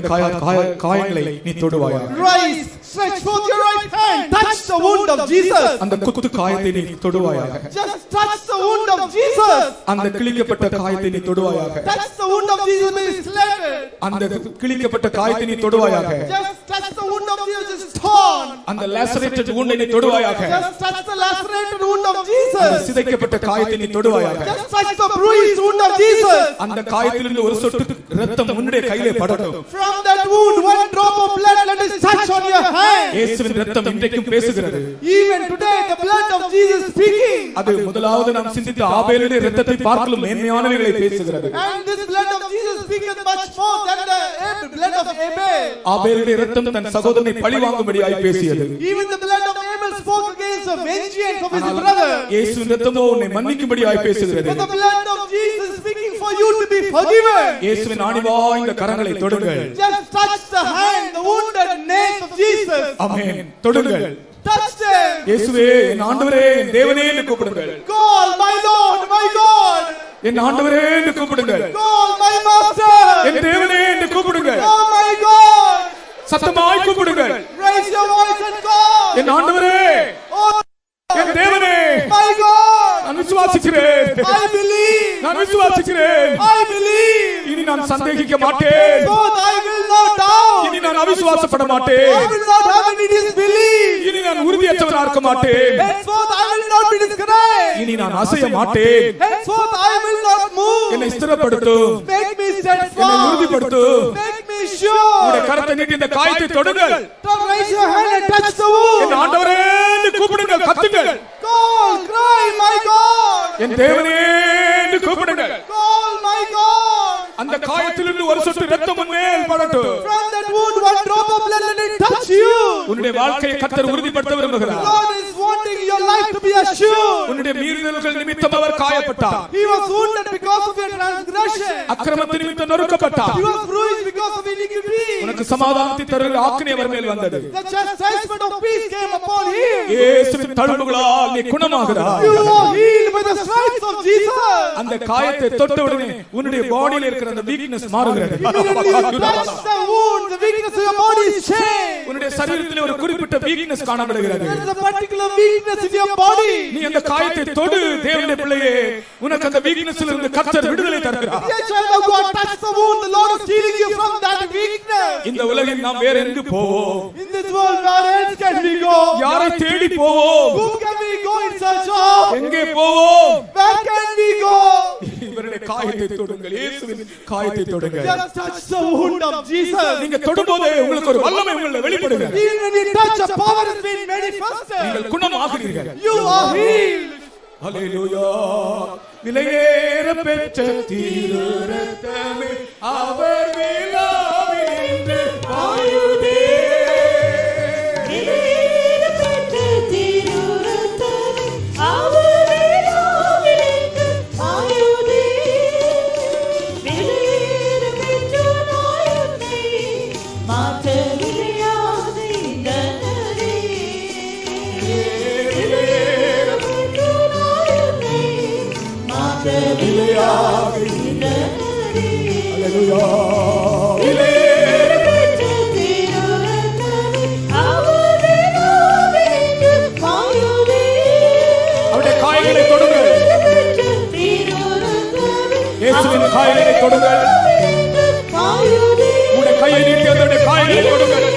காயங்களை நீ தொடுவாயாக. Rise, stretch forth your right hand, touch the wound of Jesus. அந்த குத்து காயத்தை நீ தொடுவாயாக. Just touch the wound of Jesus. அந்த கிழிக்கப்பட்ட காயத்தை நீ தொடுவாயாக. Touch the wound of Jesus which is slanted. அந்த கிழிக்கப்பட்ட காயத்தை நீ தொடுவாயாக. Just touch the wound of Jesus which is torn. அந்த lacerated wound நீ தொடுவாயாக. Just touch the lacerated wound of Jesus. சிதைக்கப்பட்ட காயத்தை நீ தொடுவாயாக. Just touch the bruised wound of Jesus. அந்த காயத்திலிருந்து ஒரு சொட்டு இரத்தம் உன்னுடைய கையிலே படட்டும். From that wound one drop of blood let it touch on your hand. இயேசுவின் இரத்தம் இன்றைக்கும் பேசுகிறது. Even today the blood of Jesus speaking. அது முதலாவது நாம் சிந்தித்த ஆபேலுடைய இரத்தத்தை பார்க்கலும் மேன்மையானவைகளை பேசுகிறது. And this blood of Jesus speaketh much more than the blood of Abel. ஆபேலுடைய இரத்தம் தன் சகோதரனை பழிவாங்கும்படியாய் பேசியது. Even the blood of Abel spoke against the vengeance of his brother. இயேசுவின் இரத்தமோ உன்னை மன்னிக்கும்படியாய் பேசுகிறது. But the blood of Jesus speaking for you to be forgiven. இயேசுவின் ஆணிவாய்ந்த கரங்களை தொடுங்கள். Just touch the hand, the wounded nails of Jesus. Amen. தொடுங்கள். Touch them. இயேசுவே, என் ஆண்டவரே, என் தேவனே என்று கூப்பிடுங்கள். Call my Lord, my God. என் ஆண்டவரே என்று கூப்பிடுங்கள். Call my Master. என் தேவனே என்று கூப்பிடுங்கள். Oh my God. சத்தமாய் கூப்பிடுங்கள். Raise your voice and call. என் ஆண்டவரே, Oh என் தேவனே, my God. நான் விசுவாசிக்கிறேன். I believe. நான் விசுவாசிக்கிறேன். I believe. இனி நான் சந்தேகிக்க மாட்டேன். Both I will not doubt. இனி நான் அவிசுவாசப்பட மாட்டேன். I will not have any disbelief. இனி நான் உறுதியற்றவனாக இருக்க மாட்டேன். Henceforth I will will not be discouraged. இனி நான் அசைய மாட்டேன். Henceforth I will not move. என்னை ஸ்திரப்படுத்து. Make me steadfast. என்னை உறுதிப்படுத்து. Make me sure. உம்முடைய கரத்தை நீட்டி இந்த காயத்தை தொடுங்கள். Raise your hand and touch the wound. என் ஆண்டவரே என்று கூப்பிடுங்கள், கத்துங்கள். Call, cry, my God. என் தேவனே என்று கூப்பிடுங்கள். Call, my God. அந்த காயத்திலிருந்து ஒரு சொட்டு இரத்தம் மேல் படட்டும். From that wound one drop of blood let it touch you. உன்னுடைய வாழ்க்கையை கர்த்தர் உறுதிப்படுத்த விரும்புகிறார். God is wanting your life to be assured. உன்னுடைய மீறுதல்கள் நிமித்தம் அவர் காயப்பட்டார். He was wounded because of your transgression. அக்கிரமத்தின் நிமித்தம் நொறுக்கப்பட்டார். He was bruised because of iniquity. உனக்கு சமாதானத்தை தருகிற ஆக்கினை அவர் மேல் வந்தது. The chastisement of peace came upon him. இயேசுவின் தழும்புகளால் நீ குணமாகிறாய். You are healed by the stripes of Jesus. அந்த காயத்தை தொட்ட உடனே உன்னுடைய பாடியில் இருக்கிற அந்த வீக்னஸ் மாறுகிறது. Immediately you touch the wound, the weakness of your body is changed. உன்னுடைய சரீரத்தில் ஒரு குறிப்பிட்ட வீக்னஸ் காணப்படுகிறது. There is a particular weakness in your body. நீ அந்த காயத்தை தொடு தேவனுடைய பிள்ளையே, உனக்கு அந்த வீக்னஸ்ல இருந்து கர்த்தர் விடுதலை தருகிறார். Dear child of God, touch the wound. The Lord is healing you from that weakness. இந்த உலகில் நாம் வேற எங்கு போவோம்? In this world, where else can we go? யாரை தேடி போவோம்? Whom can we go in search of? எங்கே போவோம்? Where can we go? இவருடைய காயத்தை தொடுங்கள், இயேசுவின் காயத்தை தொடுங்கள். Just touch the wound of Jesus. நீங்க தொடும்போது உங்களுக்கு ஒரு வல்லமை உங்களை வெளிப்படுகிறது. Even when you touch, a power has been manifested. நீங்கள் குணமாகிறீர்கள். You are healed. ஹல்லேலூயா. விலையேற பெற்ற திரு இரத்தமே அவர் விழாவில் நின்று பாயுதே. விலையேற பெற்ற திரு இரத்தமே அவர் விழாவில் நின்று பாயுதே. விலையேற பெற்ற நாயகனை மாற்ற முடியாத இந்த நதி. விலையேற பெற்ற நாயகனை மாற்ற முடியாத இந்த நதி. ஹல்லேலூயா. விலையேற பெற்ற திரு இரத்தமே அவர் விழாவில் நின்று பாயுதே. அவருடைய காயங்களை தொடுங்கள். இயேசுவின் காயங்களை தொடுங்கள். உங்களுடைய கையை நீட்டி அவருடைய காயங்களை தொடுங்கள்.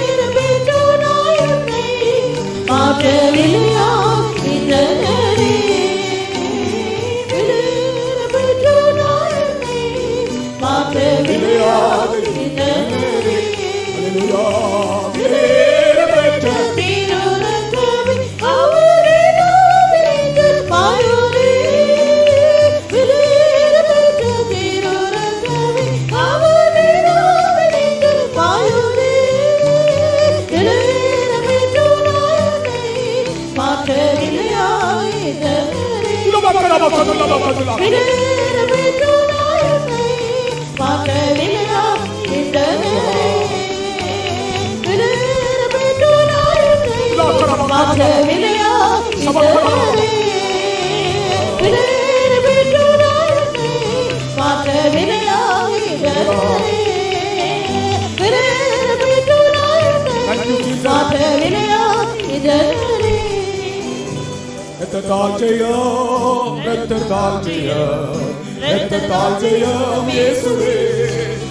ரத்தத்தால் ஜெயம், ரத்தத்தால் ஜெயம், ரத்தத்தால் ஜெயம் இயேசுவே.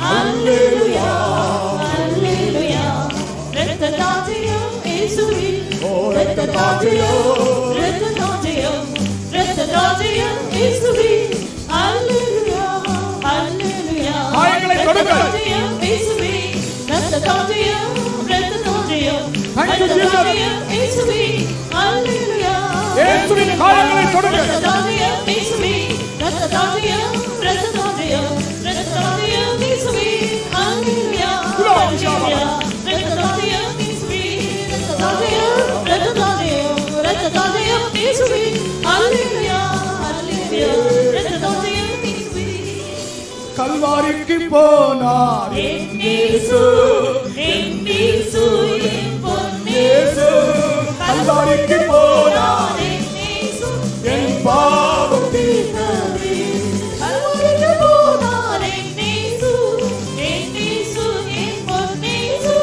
அல்லேலூயா, அல்லேலூயா. ரத்தத்தால் ஜெயம் இயேசுவே. ரத்தத்தால் ஜெயம், ரத்தத்தால் ஜெயம், ரத்தத்தால் ஜெயம் இயேசுவே. அல்லேலூயா, அல்லேலூயா. காயங்களை தொடுங்கள். ரத்தத்தால் ஜெயம் இயேசுவே. ரத்தத்தால் ஜெயம், ரத்தத்தால் ஜெயம், Thank you, ரத்தத்தால் Jesus. ஜெயம் இயேசுவே. அல்லேலூயா. இயேசுவின் காயங்களை தொடுங்கள். ரத்தத்தால் ஜெயம் இயேசுவே. ரத்தத்தால் ஜெயம், ரத்தத்தால் ஜெயம், ரத்தத்தால் ஜெயம் இயேசுவே. அல்லேலூயா, அல்லேலூயா. ரத்தத்தால் ஜெயம் இயேசுவே. ரத்தத்தால் ஜெயம், ரத்தத்தால் ஜெயம், ரத்தத்தால் ஜெயம் இயேசுவே. அல்லேலூயா, அல்லேலூயா. ரத்தத்தால் ஜெயம் இயேசுவே. கல்வாரிக்கு போனார் என் இயேசு, என் இயேசு, என் பொன்னேசு. கல்வாரிக்கு போனார் என் இயேசு, என் பாவம் தீர்த்தவே. கல்வாரிக்கு போனார் என் இயேசு, என் இயேசு, என் பொன்னேசு.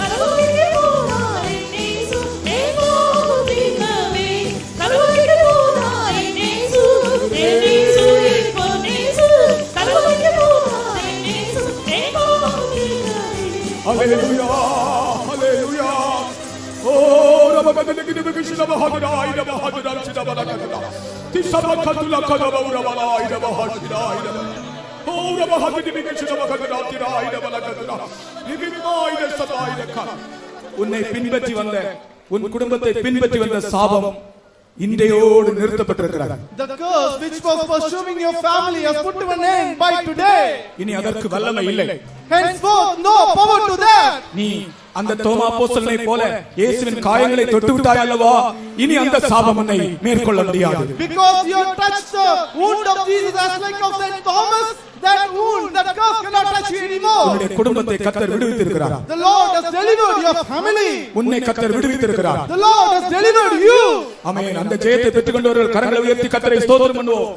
கல்வாரிக்கு போனார் என் இயேசு, என் பாவம் தீர்த்தவே. கல்வாரிக்கு போனார் என் இயேசு, என் இயேசு, என் பொன்னேசு. கல்வாரிக்கு போனார் என் இயேசு, என் பாவம் தீர்த்தவே. ஹல்லேலூயா, ஹல்லேலூயா. ஓ ரபகதகித உன்னை பின்பற்றி வந்த உன் குடும்பத்தை பின்பற்றி வந்த சாபம் இன்றையோடு நிறுத்தப்பட்டிருக்கிறது. The curse which was pursuing your family has put to an end by today. இனி அதற்கு வல்லமை இல்லை. Henceforth no power to that. நீ அந்த தோமா அப்போஸ்தலனை போல இயேசுவின் காயங்களை தொட்டு விட்டாய் அல்லவா, இனி அந்த சாபம் உன்னை மேற்கொள்ள முடியாது. Because you have touched the wound of Jesus as like of Saint Thomas, that wound, that curse cannot touch you anymore. உன்னுடைய குடும்பத்தை கர்த்தர் விடுவித்திருக்கிறார். The Lord has delivered your family. உன்னை கர்த்தர் விடுவித்திருக்கிறார். The Lord has delivered you. ஆமென். அந்த ஜெயத்தை பெற்றுக்கொண்டவர்கள் கரங்களை உயர்த்தி கர்த்தரை ஸ்தோத்திரம் பண்ணுவோம்.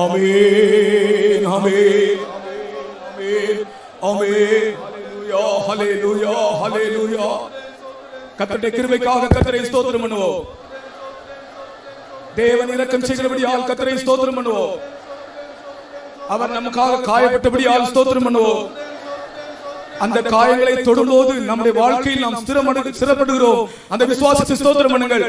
ஆமென் ஆமென் ஆமென் ஆமென். ஹalleluya ஹalleluya ஹalleluya. கர்த்தருடைய கிருபைக்காக கர்த்தரை ஸ்தோத்திரம் பண்ணுவோம். தேவன் இரக்கம் செய்கிறபடியால் கர்த்தரை ஸ்தோத்திரம் பண்ணுவோம். அவர் நமக்காக காயப்பட்டபடியால் ஸ்தோத்திரம் பண்ணுவோம். அந்த காயங்களை தொடும்போது நம்முடைய வாழ்க்கையில் நாம் ஸ்திரப்படுகிறோம். அந்த விசுவாசத்தை ஸ்தோத்திரம் பண்ணுங்கள்.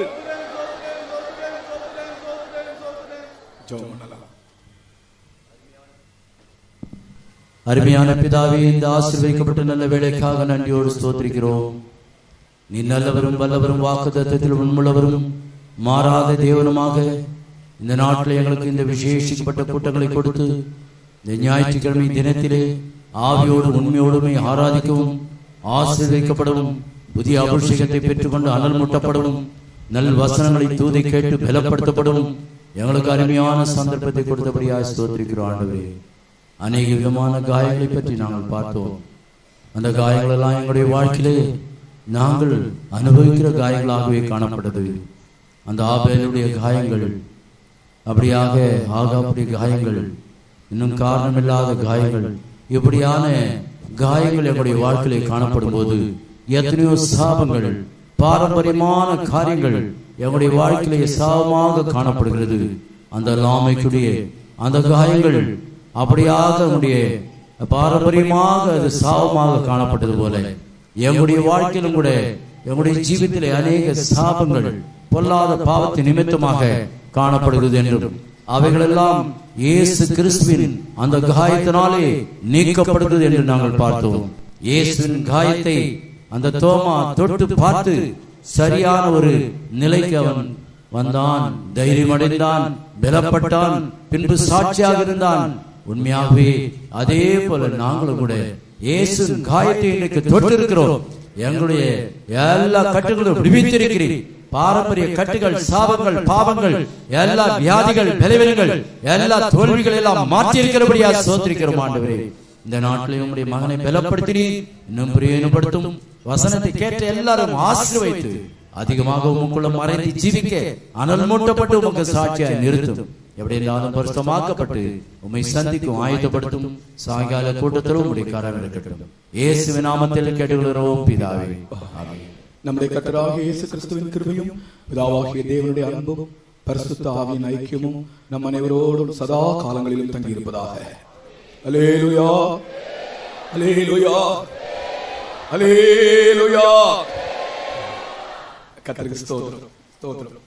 அருமையான பிதாவே, இந்த ஆசீர்வதிக்கப்பட்ட நல்ல வேளைக்காக நன்றியோடு ஸ்தோத்திரிக்கிறோம். நீ நல்லவரும் வல்லவரும் வாக்குத்தத்தத்தில் உண்மையுள்ளவரும் மாறாத தேவனுமாக இந்த நாட்டில் எங்களுக்கு இந்த விசேஷிக்கப்பட்ட கூட்டங்களை கொடுத்து இந்த ஞாயிற்றுக்கிழமை தினத்திலே ஆவியோடு உண்மையோடுமே ஆராதிக்கவும் ஆசீர்வதிக்கப்படவும் புதிய அபிஷேகத்தை பெற்றுக்கொண்டு அனல் மூட்டப்படவும் நல் வசனங்களை தூதை கேட்டு பலப்படுத்தப்படவும் எங்களுக்கு அருமையான சந்தர்ப்பத்தை கொடுத்தபடியாக ஸ்தோத்திரிக்கிறோம். ஆண்டவரே, அநேக விதமான காயங்களை பற்றி நாங்கள் பார்த்தோம். அந்த காயங்கள் எல்லாம் எங்களுடைய வாழ்க்கையிலே நாங்கள் அனுபவிக்கிற காயங்களாகவே காணப்பட்டது. அந்த ஆபேலுடைய காயங்கள் அப்படியாக ஆகாப்புடைய காயங்கள், இன்னும் காரணமில்லாத காயங்கள், இப்படியான காயங்கள் எங்களுடைய வாழ்க்கையிலே காணப்படும் போது எத்தனையோ சாபங்கள், பாரம்பரியமான காரியங்கள் எங்களுடைய வாழ்க்கையிலே சாபமாக காணப்படுகிறது. அந்த லாமைக்குடைய அந்த காயங்கள் அப்படியாக நம்முடைய பாரம்பரியமாக அது சாபமாக காணப்பட்டது போல எங்களுடைய வாழ்க்கையிலும் கூட எங்களுடைய ஜீவிதத்திலே அநேக சாபங்கள் பொல்லாத பாவத்தின் நிமித்தமாக காணப்படுகிறது என்றும் அவைகளெல்லாம் இயேசு கிறிஸ்துவின் அந்த காயத்தினாலே நீக்கப்படுகிறது என்று நாங்கள் பார்த்தோம். இயேசுவின் காயத்தை அந்த தோமா தொட்டு பார்த்து சரியான ஒரு நிலைக்கு அவன் வந்தான், தைரியம் அடைந்தான், பலப்பட்டான், பின்பு சாட்சியாக இருந்தான். உண்மையாகவே அதே போல நாங்களும் கூட இயேசுவின் காயத்தை இன்னைக்கு தொட்டு இருக்கிறோம். எங்களுடைய எல்லா கட்டுகளும் விடுவித்திருக்கிறீர். பாரம்பரிய கட்டுகள், சாபங்கள், பாவங்கள், எல்லா வியாதிகள், பலவீனங்கள், எல்லா தோல்விகள் எல்லாம் மாற்றி இருக்கிறபடியா ஸ்தோத்திரிக்கிறோம். ஆண்டவரே, இந்த நாட்டிலே உம்முடைய மகனை பலப்படுத்தி இன்னும் பிரயோஜனப்படுத்தும் வசனத்தை கேட்ட எல்லாரும் ஆசீர்வதித்து அதிகமாக உமக்குள்ள மறைந்து ஜீவிக்க அனல் மூட்டப்பட்டு உமக்கு சாட்சியாய் நிறுத்தும். எப்படியாலும் பரிசுத்தமாக்கப்பட்டு உம்மை சந்திக்கும் ஆயத்தப்படுத்தும் சாயங்கால கூட்டத்திலும் உம்முடைய கரம் இருக்கட்டும். இயேசுவின் நாமத்தில் கேட்டுக்கொள்கிறோம் பிதாவே, ஆமென். நம்முடைய கர்த்தராகிய இயேசு கிறிஸ்துவின் கிருபையும் பிதாவாகிய தேவனுடைய அன்பும் பரிசுத்த ஆவியின் ஐக்கியமும் நம் அனைவரோடும் சதா காலங்களிலும் தங்கியிருப்பதாக. அல்லேலூயா அல்லேலூயா அல்லேலூயா. கர்த்தருக்கு ஸ்தோத்திரம் ஸ்தோத்திரம்.